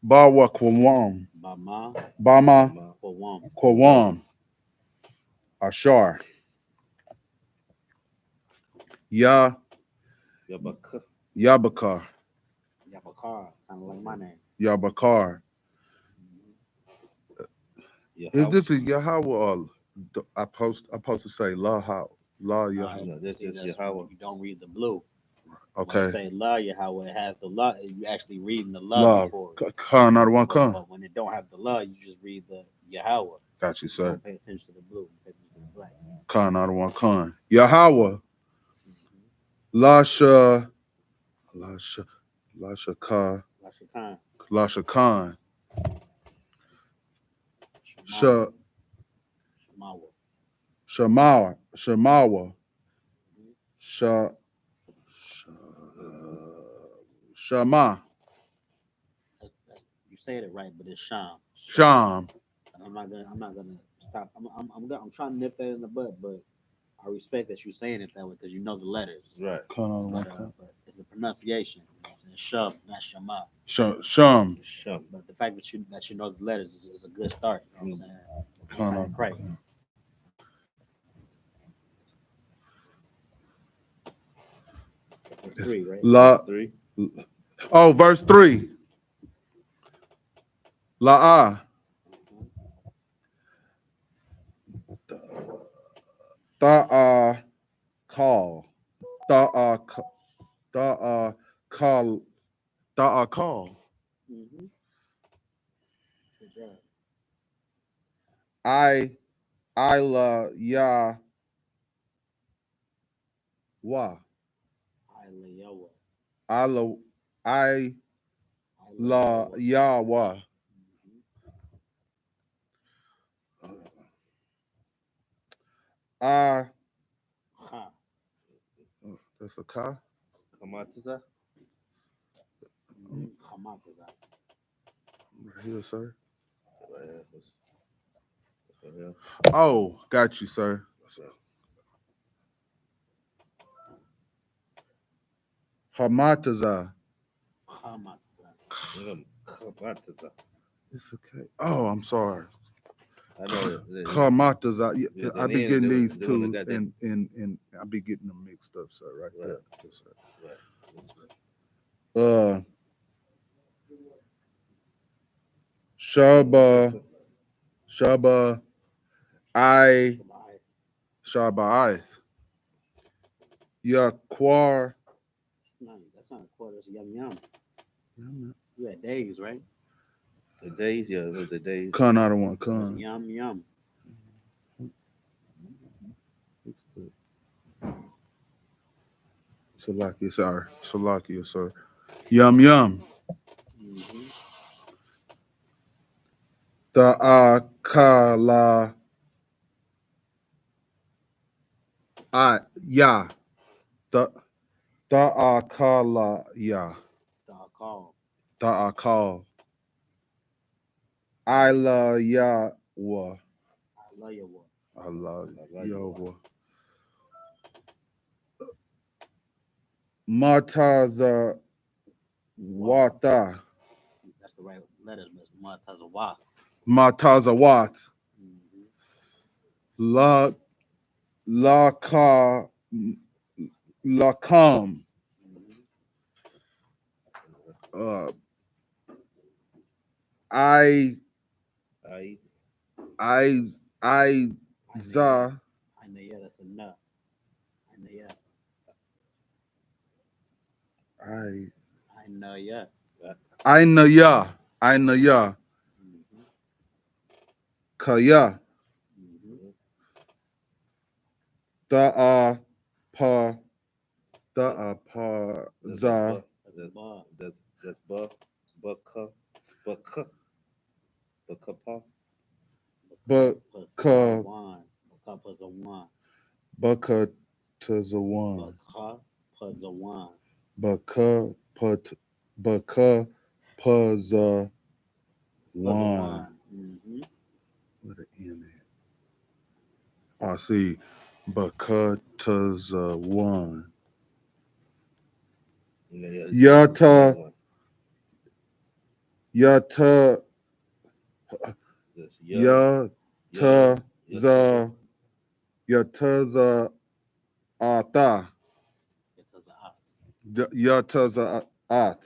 Bawa Kwam Bama Bama Quawam. Kwam Ashar Ya Yabaka. Yabakar Yabakar. Kind of like my name. Yabakar. Is Yahweh. this is Yahweh or I supposed to say La Yahweh? No, this is that's Yahweh. when you don't read the blue. When Okay. you say La Yahweh, it has the La. You actually reading the La La before. Khan not one But, Khan. but when it don't have the La, you just read the Yahweh. Got you, You sir. don't pay attention to the blue. You pay attention to the black. Khan not one Khan. Yahweh Mm-hmm. Lasha Ka Lashakan. Lasha Khan Shemawa. Shemawa. Shamawa Mm-hmm. Sha Shama That's, you said it right, but it's Sham. Sham. And I'm not gonna stop. I'm trying to nip that in the bud, but I respect that you're saying it that way because you know the letters. Right. Khan But it's a pronunciation. You know what I'm saying? Shub, not Shema. Sham Shum. But the fact that you know the letters is a good start. You know what I'm saying? Most high Khan. Christ. Verse 3, right? La 3. oh verse 3. La'a Ta'a call Ta'a Ta'a call Ta'a call Mm-hmm. Good job. I la ya wa Ilayawa. I la ya wa Mm-hmm. I. Ha. That's a ka. Kamataza. Hamataza. Right here, sir. Yeah. Oh, got you, sir. Hamataza. Hamataza. Kamataza. It's okay. Oh, I'm sorry. I know. Hamataza. Yeah, I be getting these doing two, got that. and I be getting them mixed up, sir. Right Right. there. Yes, sir. Right. Yes, sir. Shaba, I, Shaba, Yaquar. No, that's not a quarter. It's yum yum. You had days, right? The days, yeah, it was the days. Con out of one It's con. yum yum. Salakia, sorry. Salakia, sir. Yum yum. Mm-hmm. Ta'akala. Ya. Ta'akala ya. Dog call. Ta'akal. Ila ya wa. I love your work. Allah Allah Yahweh. Mataza wata. That's the right letters, Miss Matazawa. Mataza wat. Mm-hmm. La ka la kam. Mm-hmm. I I I za I know, yeah, that's enough. I know, yeah. I know, yeah. I know ya. I know ya. Mm-hmm. Kaya. Mm-hmm. Da pa za That's bar. That's bucka, bucka, but ka One. Baka Pazawan. baka tazawan. Baka Pazawan. Baka put baka pazawan. Pazawan. Mm-hmm. With an N in. I see. Baka tazawan. Yata yata yata za yataza ata. It's as a up. Yataza at.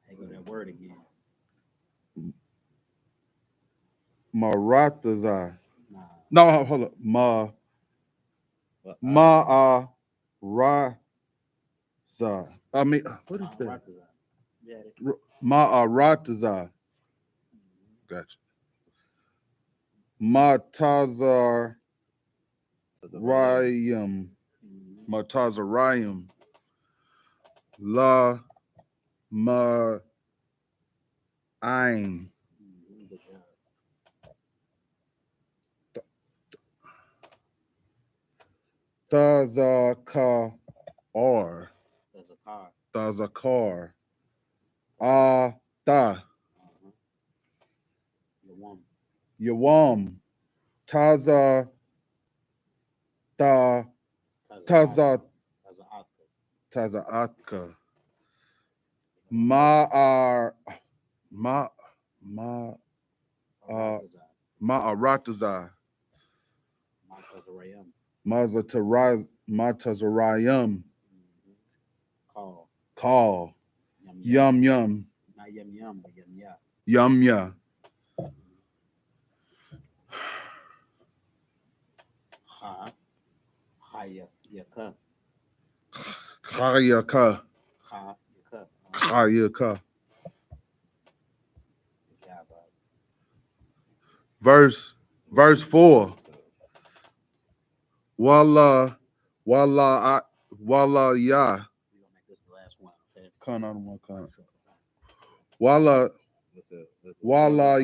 Here go that word again. Marataza. Nah. No, hold up. Ma ra za. I mean, what is that? Rataza. Yeah. Ma rataza. Mm-hmm. Gotcha. Matazar Rayam. Mm-hmm. Matazarayam. La ma ain. Mm-hmm. Good job. Tazaka or. That's a car. Tazakar. Ah ta. Uh-huh. Your woman. Yawam. Taza ta. Taza That's a Oscar. Tazaatka. Ma ma ma Rataza. Ma'arataza. Matazarayam. Matazarayam. Mm-hmm. Call. Call. Yum yum. Yum yum. Not yum yum, but yum yum. Yum ya. Ha. Haya. Yaka. Kayaka. Ha. Yaka. Kayaka. Good job, bud. Verse 4. Walla walla ya. We're gonna make this the last one, okay? Con on one con. Short. Walla with the walla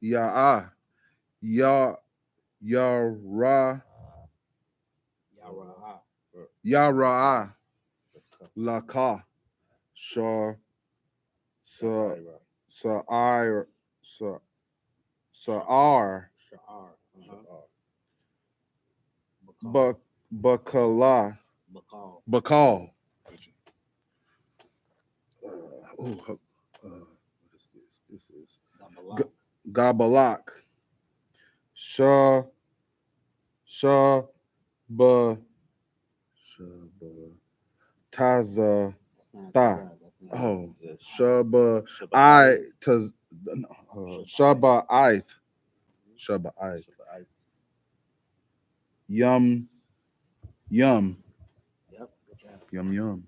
ya ya Yara Yahweh. Laka Shar Sa Sa'ar Sa Sa'ar Sha'ar. Bakala Bakal. Bakal. What is this? This is Gabalak. Gabalak. Sha Sha Ba Taza Ta. Oh, Shaba I Taz Shaba Ith. Shaba Ith. Yum Yum Yep. Good job. Yum Yum.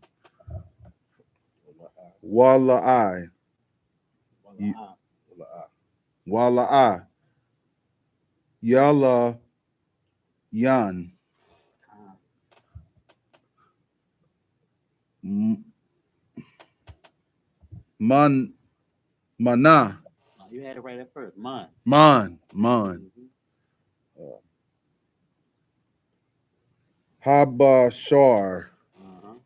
Walla I. Walla I. Yalla Yan. Man Mana. No, you had it right at first. Man. Man. Mhm. Habashar. Uh-huh.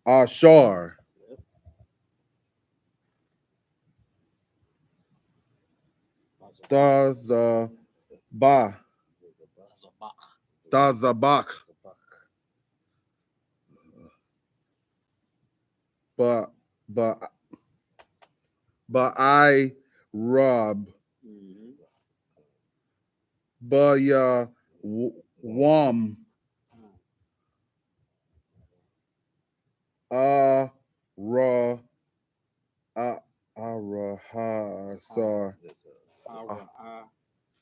Ashar. Yep. Dazaba. Zabak. Dazabak. But I Rob. Mhm. Baya Wam. Ra Arahasar.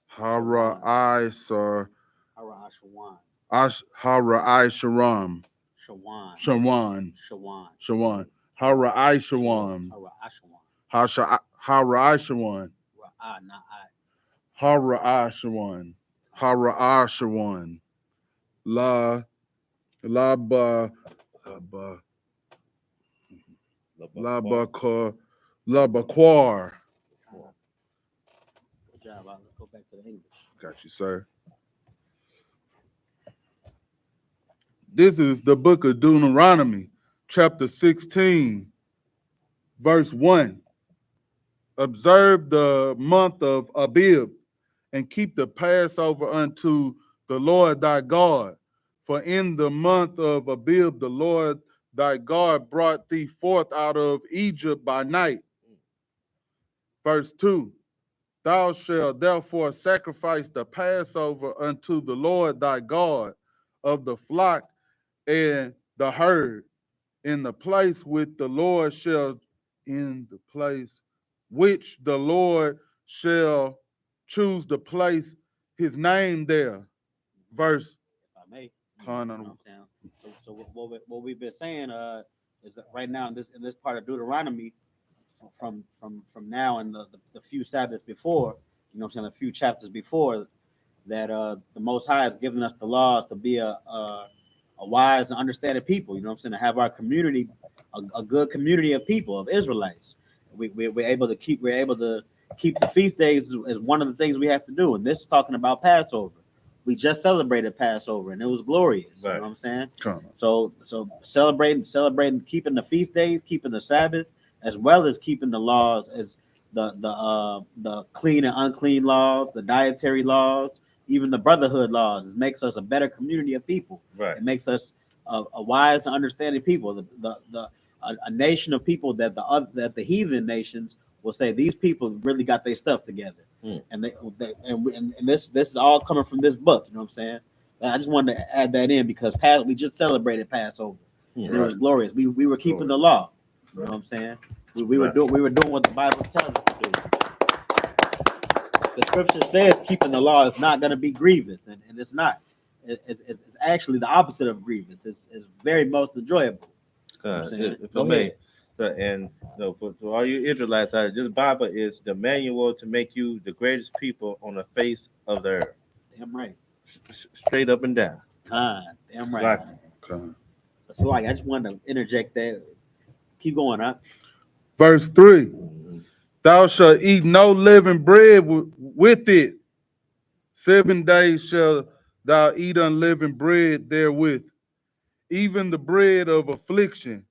Hara I sir. Hara Shawan. Hara I Sharam. Shawan. Shawan. Shawan. Shawan. Hara I Shawan. Hara Ashawan. Hara I Shawan. Ra'ah, not I. Hara I Shawan. Hara I Shawan. La ba Labaquar. Good job. Let's go back to the English. Got you, sir. This is the book of Deuteronomy, chapter 16, verse 1. Observe the month of Abib and keep the Passover unto the Lord thy God. For in the month of Abib, the Lord thy God brought thee forth out of Egypt by night. Verse 2. Thou shalt therefore sacrifice the Passover unto the Lord thy God of the flock and the herd in the place which the Lord shall choose to place his name there. Verse. If I may. You know what I'm saying? So what we've been saying is that right now in this part of Deuteronomy, from now and the few Sabbaths before, you know what I'm saying, a few chapters before, that the Most High has given us the laws to be a wise and understanding people. You know what I'm saying, to have our community a good community of people, of Israelites. We're able to keep the feast days as one of the things we have to do. And this is talking about Passover. We just celebrated Passover and it was glorious. Right. You know what I'm saying? Come. So celebrating, keeping the feast days, keeping the Sabbath, as well as keeping the laws, as the clean and unclean laws, the dietary laws, even the brotherhood laws. It makes us a better community of people. Right. It makes us a wise and understanding people. A nation of people that the heathen nations will say these people really got their stuff together. And this is all coming from this book. You know what I'm saying? I just wanted to add that in because we just celebrated Passover and it was glorious. We were keeping the law. You know what I'm saying? We were doing what the Bible tells us to do. The scripture says keeping the law is not going to be grievous, and it's not. It's actually the opposite of grievous. It's very most enjoyable. You know what I'm saying? If I Go may, ahead. and for all you Israelites, this Bible is the manual to make you the greatest people on the face of the earth. Damn right. Straight up and down. Damn right. Come. That's like I just wanted to interject that. Keep going, huh? Verse 3. Thou shalt eat no leavened bread with it. 7 days shall thou eat unleavened bread therewith, even the bread of affliction.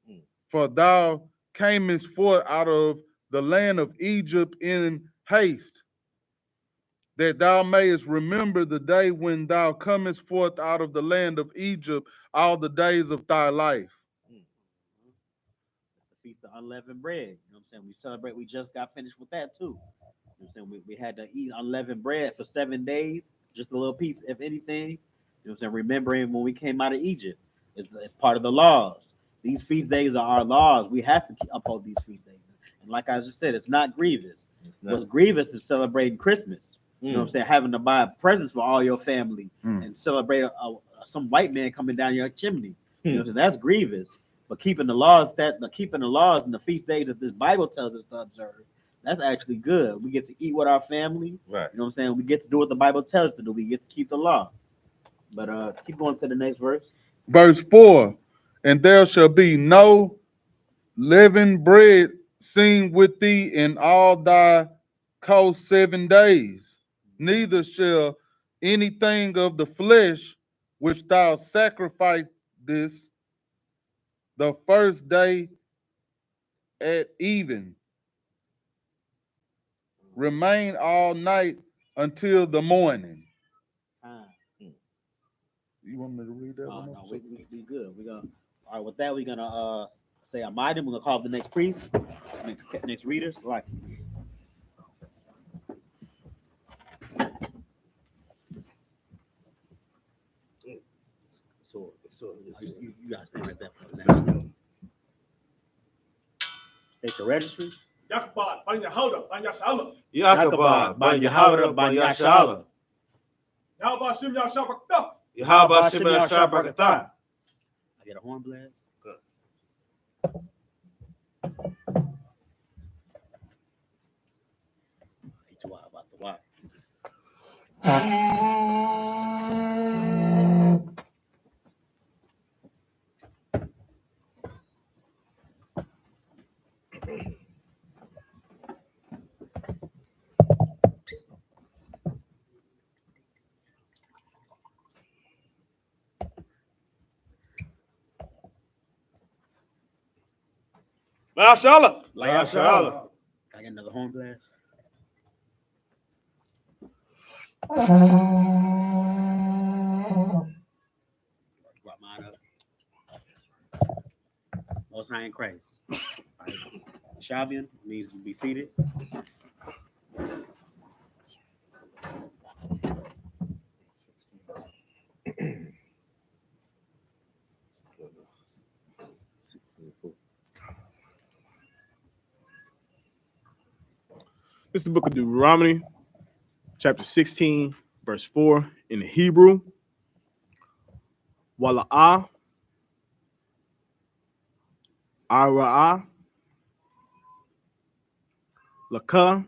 For thou camest forth out of the land of Egypt in haste, that thou mayest remember the day when thou comest forth out of the land of Egypt all the days of thy life. The Feast of Unleavened Bread. You know what I'm saying? We celebrate. We just got finished with that too. You know what I'm saying? We had to eat unleavened bread for 7 days, just a little piece, if anything. You know what I'm saying? Remembering when we came out of Egypt. It's part of the laws. These feast days are our laws. We have to uphold these feast days. And like I just said, it's not grievous. What's grievous is celebrating Christmas. You know what I'm saying? Having to buy presents for all your family and celebrate some white man coming down your chimney. You know, so that's grievous. But keeping the laws and the feast days that this Bible tells us to observe, that's actually good. We get to eat with our family. Right. You know what I'm saying? We get to do what the Bible tells us to do. We get to keep the law. But keep going to the next verse. Verse 4, and there shall be no leavened bread seen with thee in all thy coast 7 days, neither shall anything of the flesh which thou sacrificest the first day at even remain all night until the morning. You want me to read that one? No, we good. We're gonna all right with that. We're gonna say a item. We're gonna call up the next priest, next readers. Like so you guys stay right there for the next one. State the registry. Yakba, Banya Hauda, Banya Shala. Yakaba, ban Yahawah, ban Yashala. Yahba Shim Yashabakta. Yahaba Shema Shabrakata. I get a horn blast. He too wild about the why. Mashallah. Yashala. I get another horn blast. Brought mine up. Most High in Christ. All right. Shavian needs to be seated. This is the book of Deuteronomy, chapter 16, verse 4 in the Hebrew. Wala'ah, Ara'ah, Laka,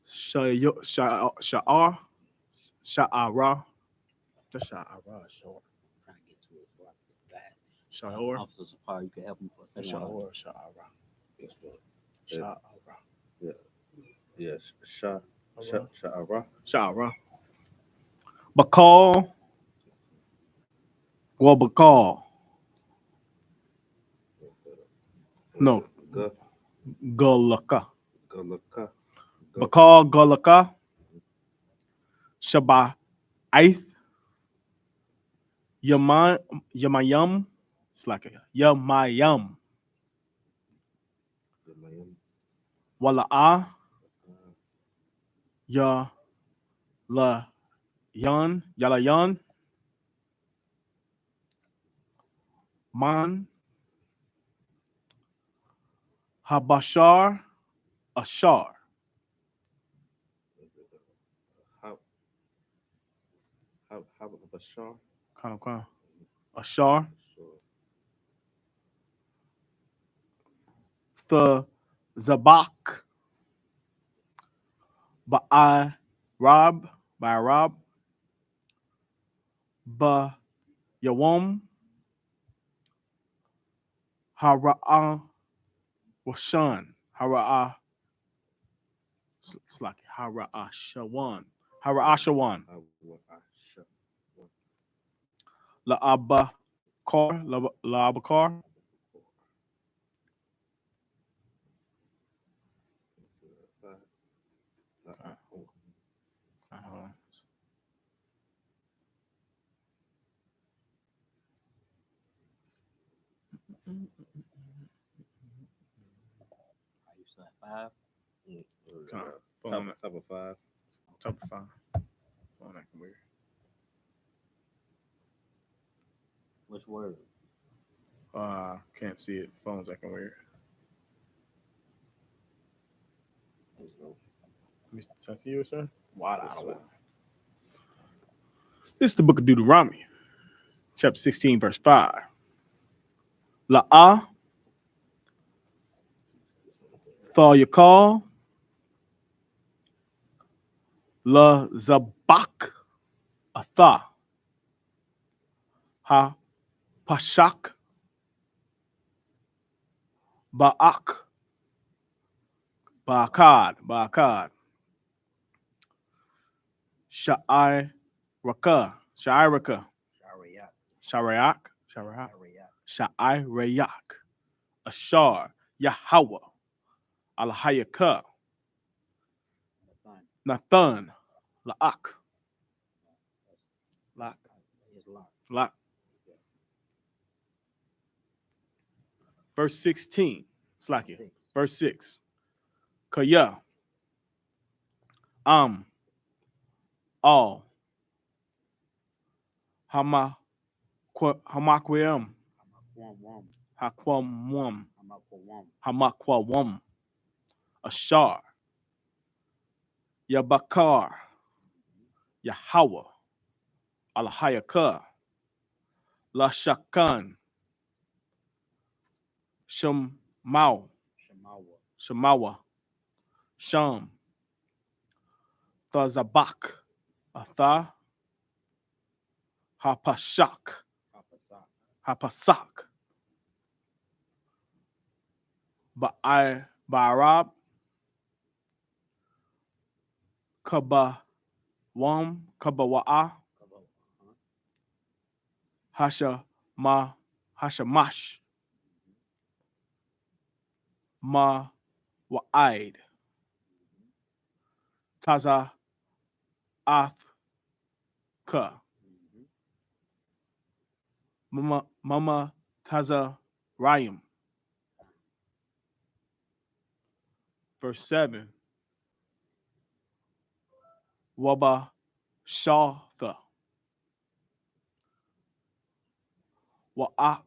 Sha'ar, Sha'ara. That's Sha'ara, Short. Trying to get to it before I get fast. Sha'ar, Officer Sapar, you can help me for a second. Sha'ar, Sha'ara. Sha'ara. Yes, Sha'ara. Sha'ara. Bakal, Bakal. No, Gulaka. Galaka. Bakal, Gulaka. Shaba'ith. Yamayam. It's like a Yamayam. Wala'ah. Yalayan. Man. Habashar. Ashar. Bashar. Kind of. Ashar. The Zabak. Rob. Ba Yawam. Washan, Hara'a, Slaki, Hara'ashawan, Hara'ashawan, La'abakar, La'abakar, Five. Top of five. Top of 5. Phone acting weird. Which word? Can't see it. Phone's acting weird. Can I see you, sir? Wide out. This is the book of Deuteronomy, chapter 16, verse 5. La'a, Thal-Yakal, La Zabak, Atha, Ha Pashak, Ba'ak, Ba'akad, Sha'ai Raka, Shariat. Sha'ai Rayak, Ashar, Yahweh, Al-Hayaka, Nathan, La'ak, La'ak. Verse 16, Slakia. Verse 6, Kaya, All, Hamakwam, Hamakwam, Ashar, Yabakar, Yahweh, Al-Hayaka, Lashakan, Shemawa, Sham, Thazabak, Atha, Hapasak, Ba'arab, Kabawa'a, Hashamash, Wa'id, Taza Afka, Mama Taza Rayim. Verse 7, Waba Shatha, Wa'ak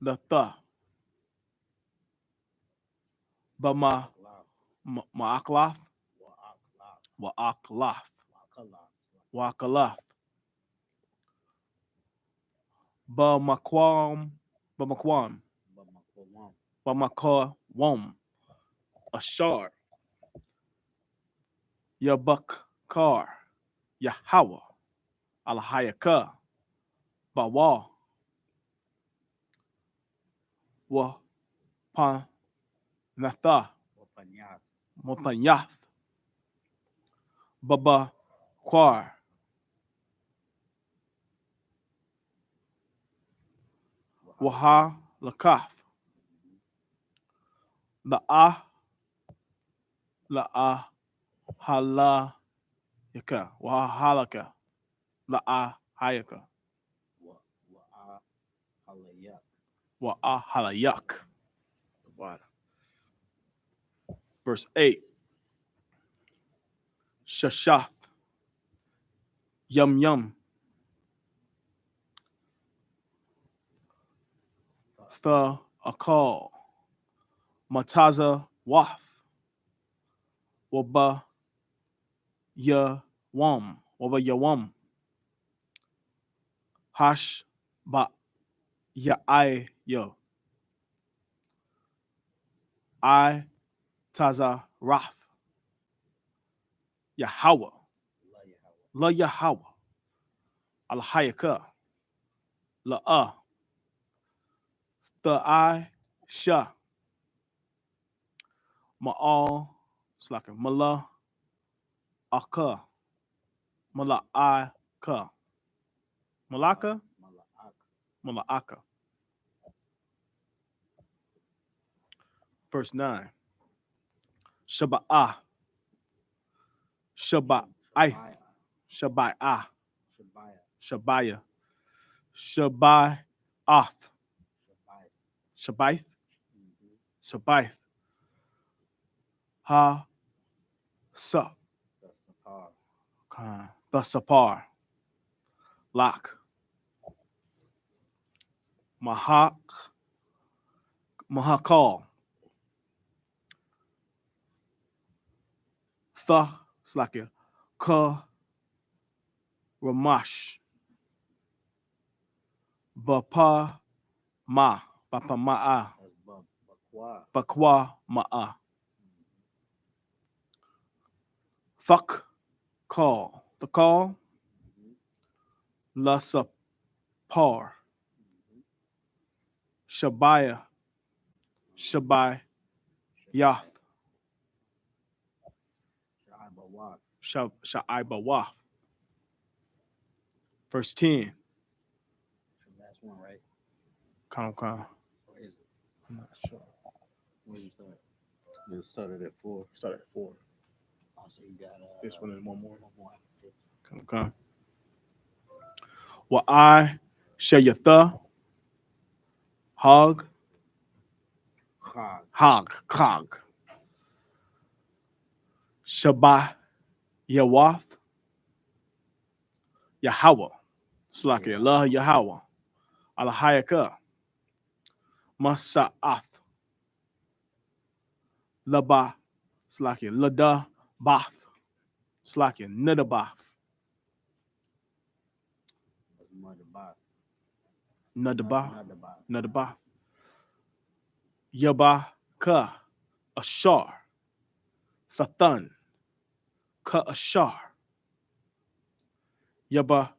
Latha, Bama Ma'aklath, Wa'aklath, Bamakwam, Ashar, Yabakar, Yahweh, Al-Hayaka, Bawa, Wapanatha, Mopanyath, Baba Kwar, Waha Lakath, La'ah Halayaka, Wahalaka, La'ah Hayaka, Wa'ah Halayak. Verse 8, Shashath, Yum, Akal, Mataza Waf, Waba Yawam, Hash Ba Ya'ayo, I Taza Raf, Yahweh, La Yahweh, Al-Hayaka, La'ah, Tha'ai Shah, Ma'al, Slaka, Mala, Aka, Mala Aka, Malaka, Mala Aka. Verse 9. Shaba'ah, Shaba'ith, Shaba'ah, Shabaya, Shaba'ath, Shabaith, Shabaith, Ha, Sa, the Sapar, Lak, Mahak, Mahakal, Tha, Slakia, Ka, Ramash, Bapa, Ma, Bapa Ma'a, Bakwa Ma'a, Thak, Call, the call, La Sapar, Shabaya, Shabai, Yath, Sha'ibawah. Verse 10. That's one, right? Come. Or is it? I'm not sure. Where you start? It started at 4. Start at 4. Oh, so you got This one and one more. one more. Come. Well, I Shayatha, Hog, Cog, Shabbat, Yawath, Yahweh, Slakia, La Yahweh, Alahayaka, Masa'ath, Laba, Slakia, Lada, Bath, Slakia, Nadabath, Nadabath, Yabaka, Ashar, Thathan, Ka Ashar, Yabakak,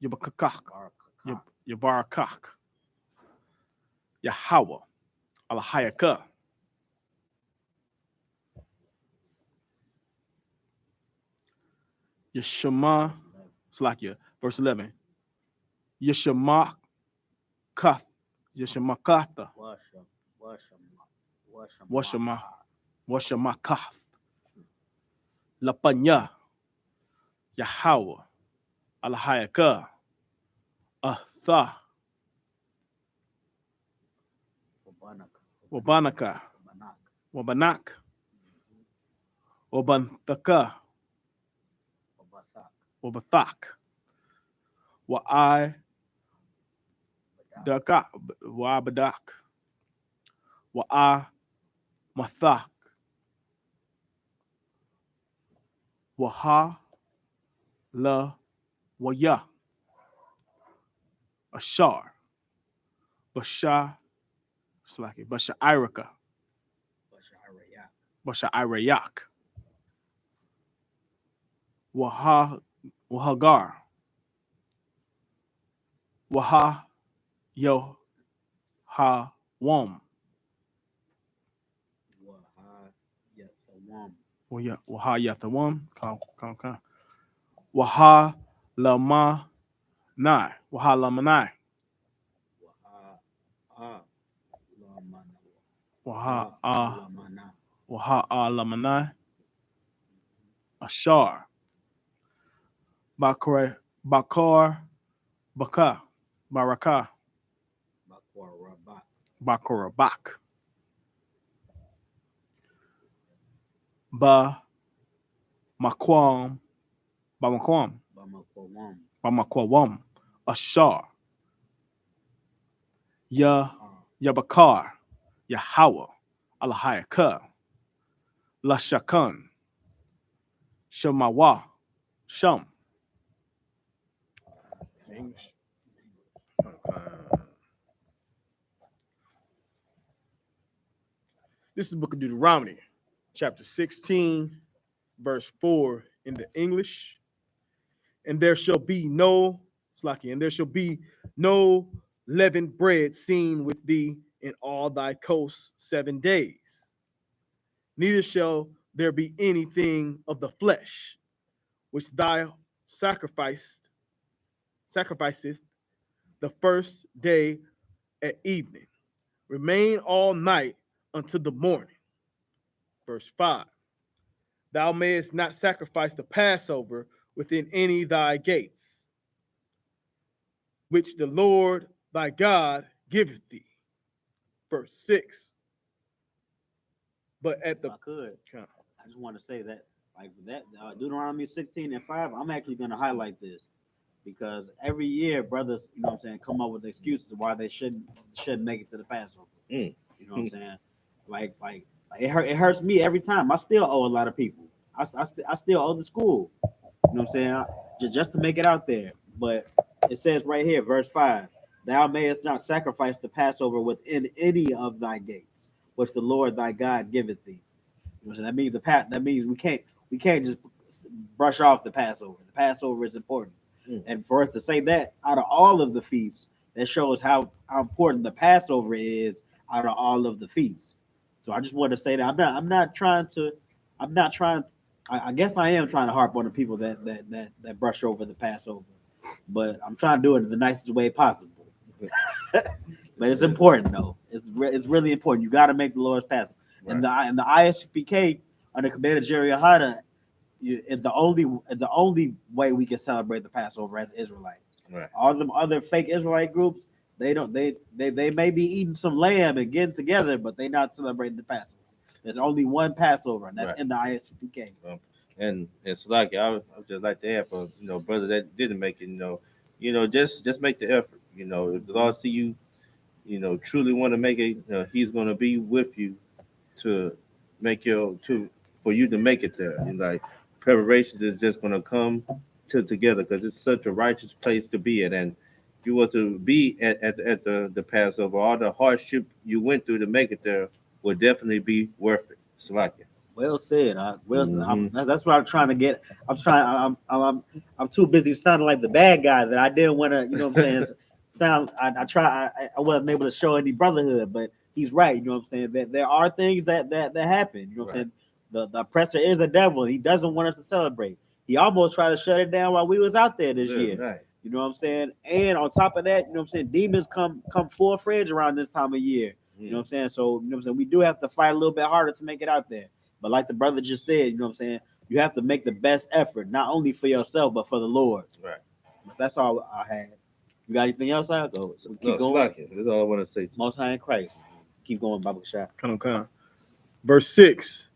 Yabakak, Yabarakak, Yahweh, Alahayaka. Yeshama, Slakia, verse 11. Yeshama Kath, Yeshama Katha, Washama Kath, Lapanya, Yahweh, Alahayaka, Atha, Wabanaka, Wabanak, Wabanthaka, Wabathak, Wa'ai, Daka, Wabadak, Wa'a, Mathak, Waha, La, Waya, Ashar, Basha, Slaki, Basha Iraka, Basha Irayak, Wahagar, Waha, Yo, Ha, Wom, Waha Yathawam, come. Waha Lama Nai, Waha Lamanai, Waha Lamanai, Ashar, Bakar, Baka, Baraka, Bakarabak, Makwam, Bamakwam, Ashar, Yabakar, Yahweh, Alahayaka, Lashakan, Shemawa, Sham. English. This is the book of Deuteronomy, chapter 16, verse 4 in the English. And there shall be no leavened bread seen with thee in all thy coasts 7 days. Neither shall there be anything of the flesh which thou sacrificest the first day at evening. Remain all night until the morning. Verse 5. Thou mayest not sacrifice the Passover within any thy gates, which the Lord thy God giveth thee. Verse 6. But at If the I could, I just want to say that, like that, Deuteronomy 16:5, I'm actually going to highlight this because every year, brothers, you know what I'm saying, come up with excuses why they shouldn't make it to the Passover. You know what I'm saying? Like it hurts me every time. I still owe a lot of people. I still owe the school. You know what I'm saying? Just to make it out there. But it says right here, verse 5, thou mayest not sacrifice the Passover within any of thy gates, which the Lord thy God giveth thee. You know, so that means we can't just brush off the Passover. The Passover is important. And for us to say that out of all of the feasts, that shows how important the Passover is out of all of the feasts. So I just wanted to say that I'm not trying. I guess I am trying to harp on the people that brush over the Passover, but I'm trying to do it in the nicest way possible. But it's important though. It's really important. You got to make the Lord's Passover. Right. And the I.S.U.P.K under Commander Jerry YAHANNA, it's the only way we can celebrate the Passover as Israelites. Right. All them other fake Israelite groups, they may be eating some lamb and getting together, but they're not celebrating the Passover. There's only one Passover, and that's right in the I.S.U.P.K. And it's like I would just like to add for brother that didn't make it, just make the effort. If the Lord see you, truly want to make it, He's going to be with you to make for you to make it there. And like preparations is just going to come together because it's such a righteous place to be at. And if you were to be at the Passover, all the hardship you went through to make it there would definitely be worth it. Salakia. Well said. That's what I'm trying to get. I'm too busy sounding like the bad guy that I didn't want to. You know what I'm saying? I wasn't able to show any brotherhood, but he's right. You know what I'm saying? That there are things that happen. You know what I'm saying? The oppressor is the devil. He doesn't want us to celebrate. He almost tried to shut it down while we was out there this year. Right. You know what I'm saying? And on top of that, you know what I'm saying? Demons come full fledged around this time of year. You know what I'm saying? So, you know what I'm saying? We do have to fight a little bit harder to make it out there. But like the brother just said, you know what I'm saying? You have to make the best effort, not only for yourself, but for the Lord. Right. But that's all I had. You got anything else? I'll go. So we keep going. That's all I want to say. Most High in Christ. Keep going, Bible Shah. Come on. Verse 6.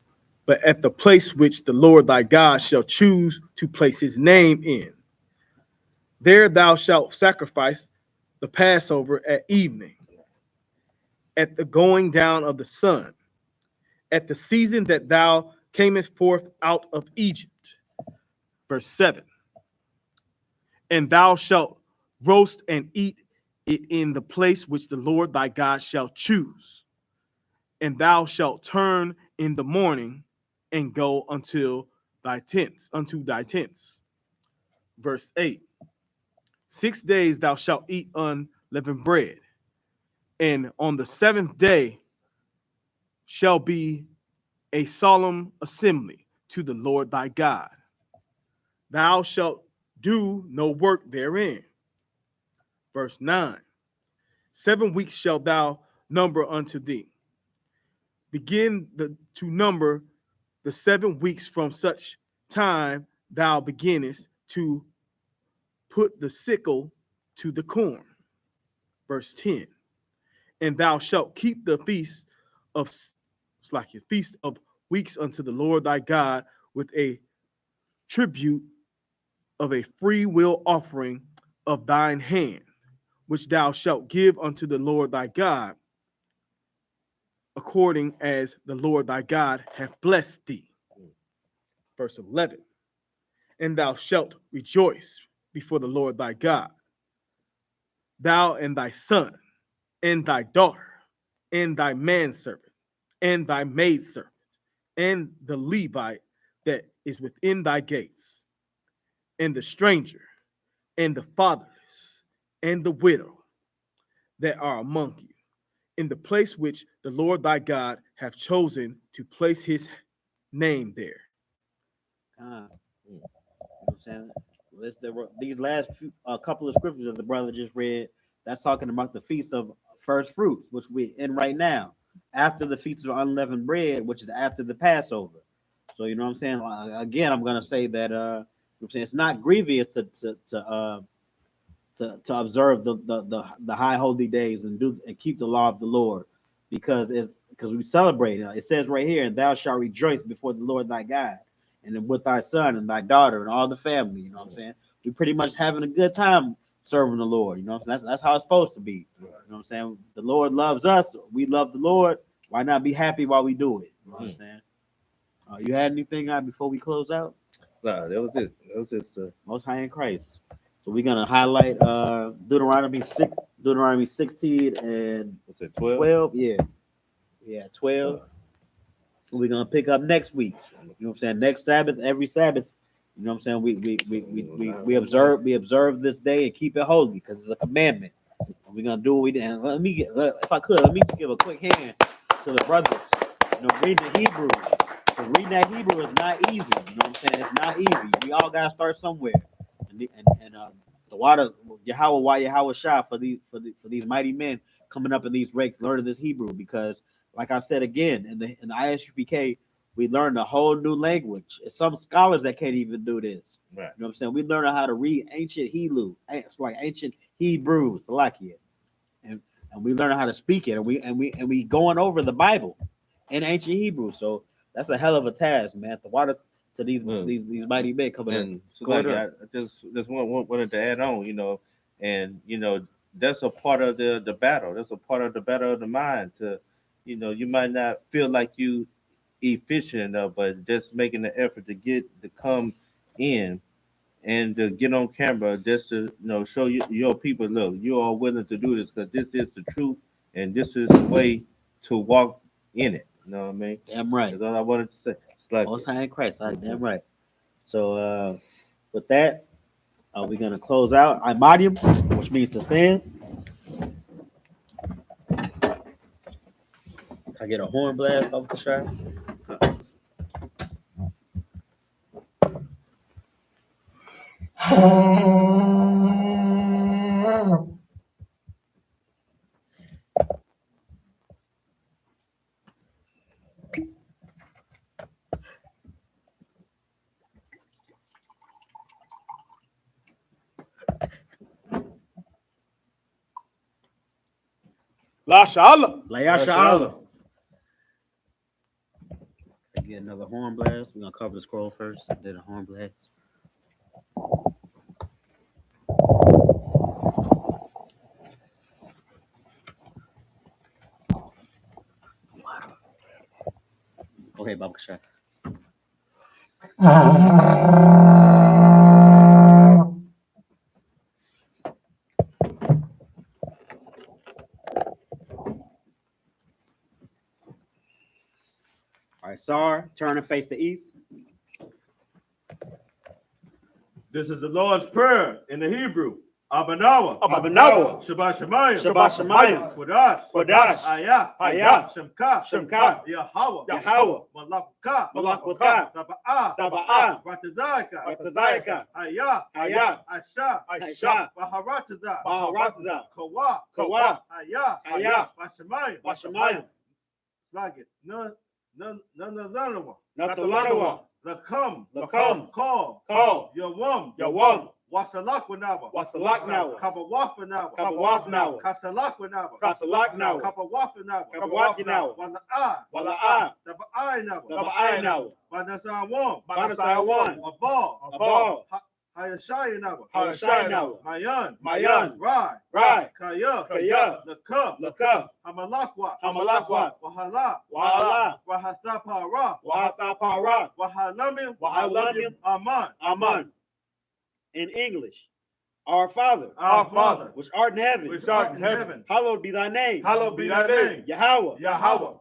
But at the place which the Lord thy God shall choose to place his name in, there thou shalt sacrifice the Passover at evening, at the going down of the sun, at the season that thou camest forth out of Egypt. Verse 7. And thou shalt roast and eat it in the place which the Lord thy God shall choose. And thou shalt turn in the morning and go unto thy tents. Verse 8. 6 days thou shalt eat unleavened bread, and on the 7th day shall be a solemn assembly to the Lord thy God. Thou shalt do no work therein. Verse 9. 7 weeks shalt thou number unto thee. Begin to number the 7 weeks from such time thou beginnest to put the sickle to the corn. Verse 10. And thou shalt keep the feast of weeks unto the Lord thy God with a tribute of a free will offering of thine hand, which thou shalt give unto the Lord thy God, according as the Lord thy God hath blessed thee. Verse 11. And thou shalt rejoice before the Lord thy God, thou and thy son, and thy daughter, and thy manservant, and thy maidservant, and the Levite that is within thy gates, and the stranger, and the fatherless, and the widow that are among you, in the place which the Lord thy God hath chosen to place his name there. You know what I'm saying? These last couple of scriptures that the brother just read, that's talking about the feast of first fruits, which we're in right now, after the feast of unleavened bread, which is after the Passover. So you know what I'm saying? Again, I'm gonna say that I'm saying it's not grievous to observe the high holy days and keep the law of the Lord, because we celebrate. It says right here, and thou shalt rejoice before the Lord thy God, and then with thy son and thy daughter and all the family. You know what I'm saying? We pretty much having a good time serving the Lord. You know what I'm saying? That's how it's supposed to be. You know what I'm saying? The Lord loves us. We love the Lord. Why not be happy while we do it? You know what I'm saying? You had anything before we close out? Nah, that was it. That was just Most High in Christ. So we're gonna highlight Deuteronomy 16 and what's it, 12? 12. Yeah, 12. We're gonna pick up next week. You know what I'm saying? Next Sabbath, every Sabbath. You know what I'm saying? We observe this day and keep it holy because it's a commandment. We're gonna do what we did. And let me give a quick hand to the brothers. You know, reading the Hebrew. Because reading that Hebrew is not easy. You know what I'm saying? It's not easy. We all gotta start somewhere. And the water Yahweh Shah for these mighty men coming up in these ranks learning this Hebrew, because like I said again, in the I.S.U.P.K, we learned a whole new language. It's some scholars that can't even do this. Right. You know what I'm saying? We learned how to read ancient Hebrew. It's like ancient Hebrew, Salakia. And we learn how to speak it, and we going over the Bible in ancient Hebrew. So that's a hell of a task, man. The water to these mighty men coming in. And so like, I just wanted to add on, you know, and you know, that's a part of the battle. That's a part of the battle of the mind. To, you know, you might not feel like you efficient enough, but just making the effort to come in and to get on camera, just to show your people, look, you are willing to do this because this is the truth and this is the way to walk in it. You know what I mean? Damn right. That's all I wanted to say. It's like Most High in Christ. Damn right. So with that, we're gonna close out Imadium, which means to stand. I get a horn blast off the shot. La Shalom. Layasha. Get another horn blast. We're gonna cover the scroll first, then a horn blast. Go ahead, Baba Shah. All right, Sar, turn and face the east. This is the Lord's Prayer in the Hebrew. Abanawa. Abanawa. Shabbat Shemayim. Shabbat Shemayim. Quadash. Quadash. I.S.U.P.K. I.S.U.P.K. Shemka. Yahweh. Yahweh. BLACKWATCH. BLACKWATCH. Taba'a. Ratazayka. Ratazayka. I.S.U.P.K. Baharataza. Baharataza. Kawa. Kawa. I.S.U.P.K. Bashamayim. Bashamayim. Like it. None. Not the Lanawa. Lakam. Call. Yawam. Wasalakwanava. Wasalaknawa. Kapawafanawa. Kapawafnawa. Kasalakwanava. Kasalaknawa. Kapawafanawa. Kapawafinawa. Wala'a. Wala'a. Taba'ainawa. Taba'ainawa. Banasawam. Banasayawan. Abal. Abal. Hayashayanawa. Hayashaynawa. Mayan. Rai. Kaya. Lakam. Lakam. Hamalakwa. Hamalakwa. Wahala. Wahala. Wahathapara. Wahathapara. Wahalamim. Wahalamim. Aman. In English, our Father, which art in heaven, hallowed be thy name. Hallowed be thy name. Yahweh.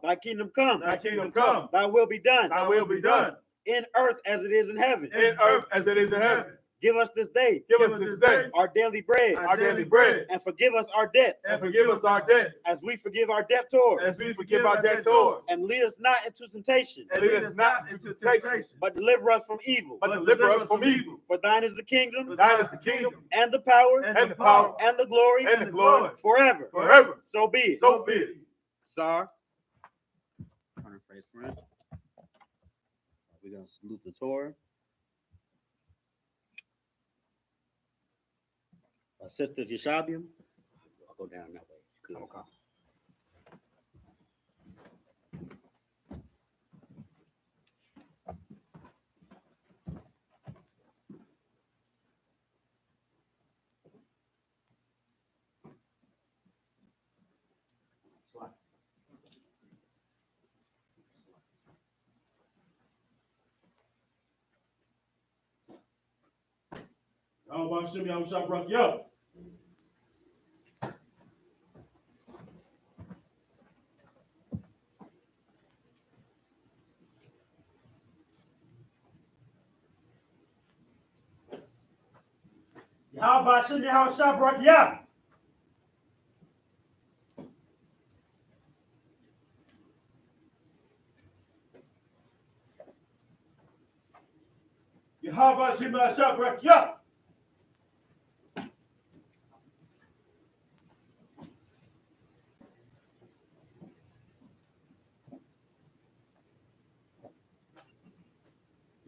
Thy kingdom come. Thy kingdom come. Thy will be done. Thy will be done. In earth as it is in heaven. In earth as it is in heaven. Give us this day Give us this day our daily bread, our daily bread, and forgive us our debts, and forgive us our debts, as we forgive our debtors. as we forgive our debtors. And lead us not into temptation, And lead us not into temptation, but deliver us from evil. but deliver us from evil. For thine is the kingdom, Thine is the kingdom, and the power, and the power, and the glory, and the glory, forever. forever. So be it. So be it. Star. Turn and face front. We're gonna salute the Torah. Sister Yeshabium. I'll go down that way. Good. Okay. I.S.U.P.K. Yahweh Shem Yahshua Yah.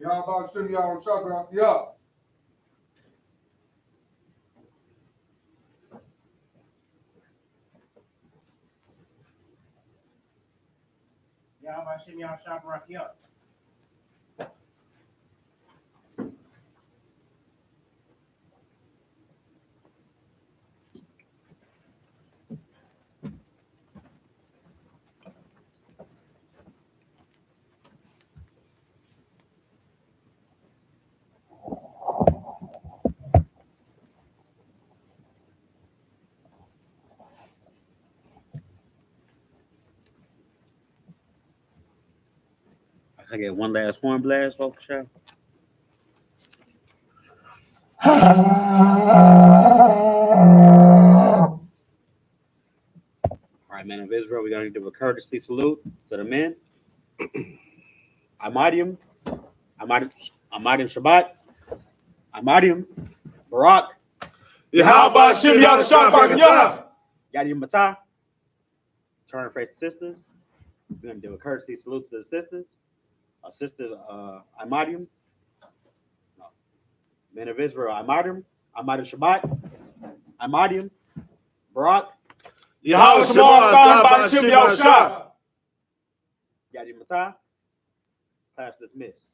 Yahweh Shem Yahshua Yah. Yahweh Shem Yahshua. I get one last horn blast, folks. All right, men of Israel, we're going to do a courtesy salute to the men. Imadium, Shabbat, Imadium, Barak, Yahweh Shem Yahshua Yah. Yadim Matah. Turn and face the sisters. We're going to do a courtesy salute to the sisters. Our sisters, Imadium. No. Men of Israel, Imadium, Shabbat, Imadium, Barak, Yahweh Shem Yahshua Yah. Yadim Matah. Class dismissed.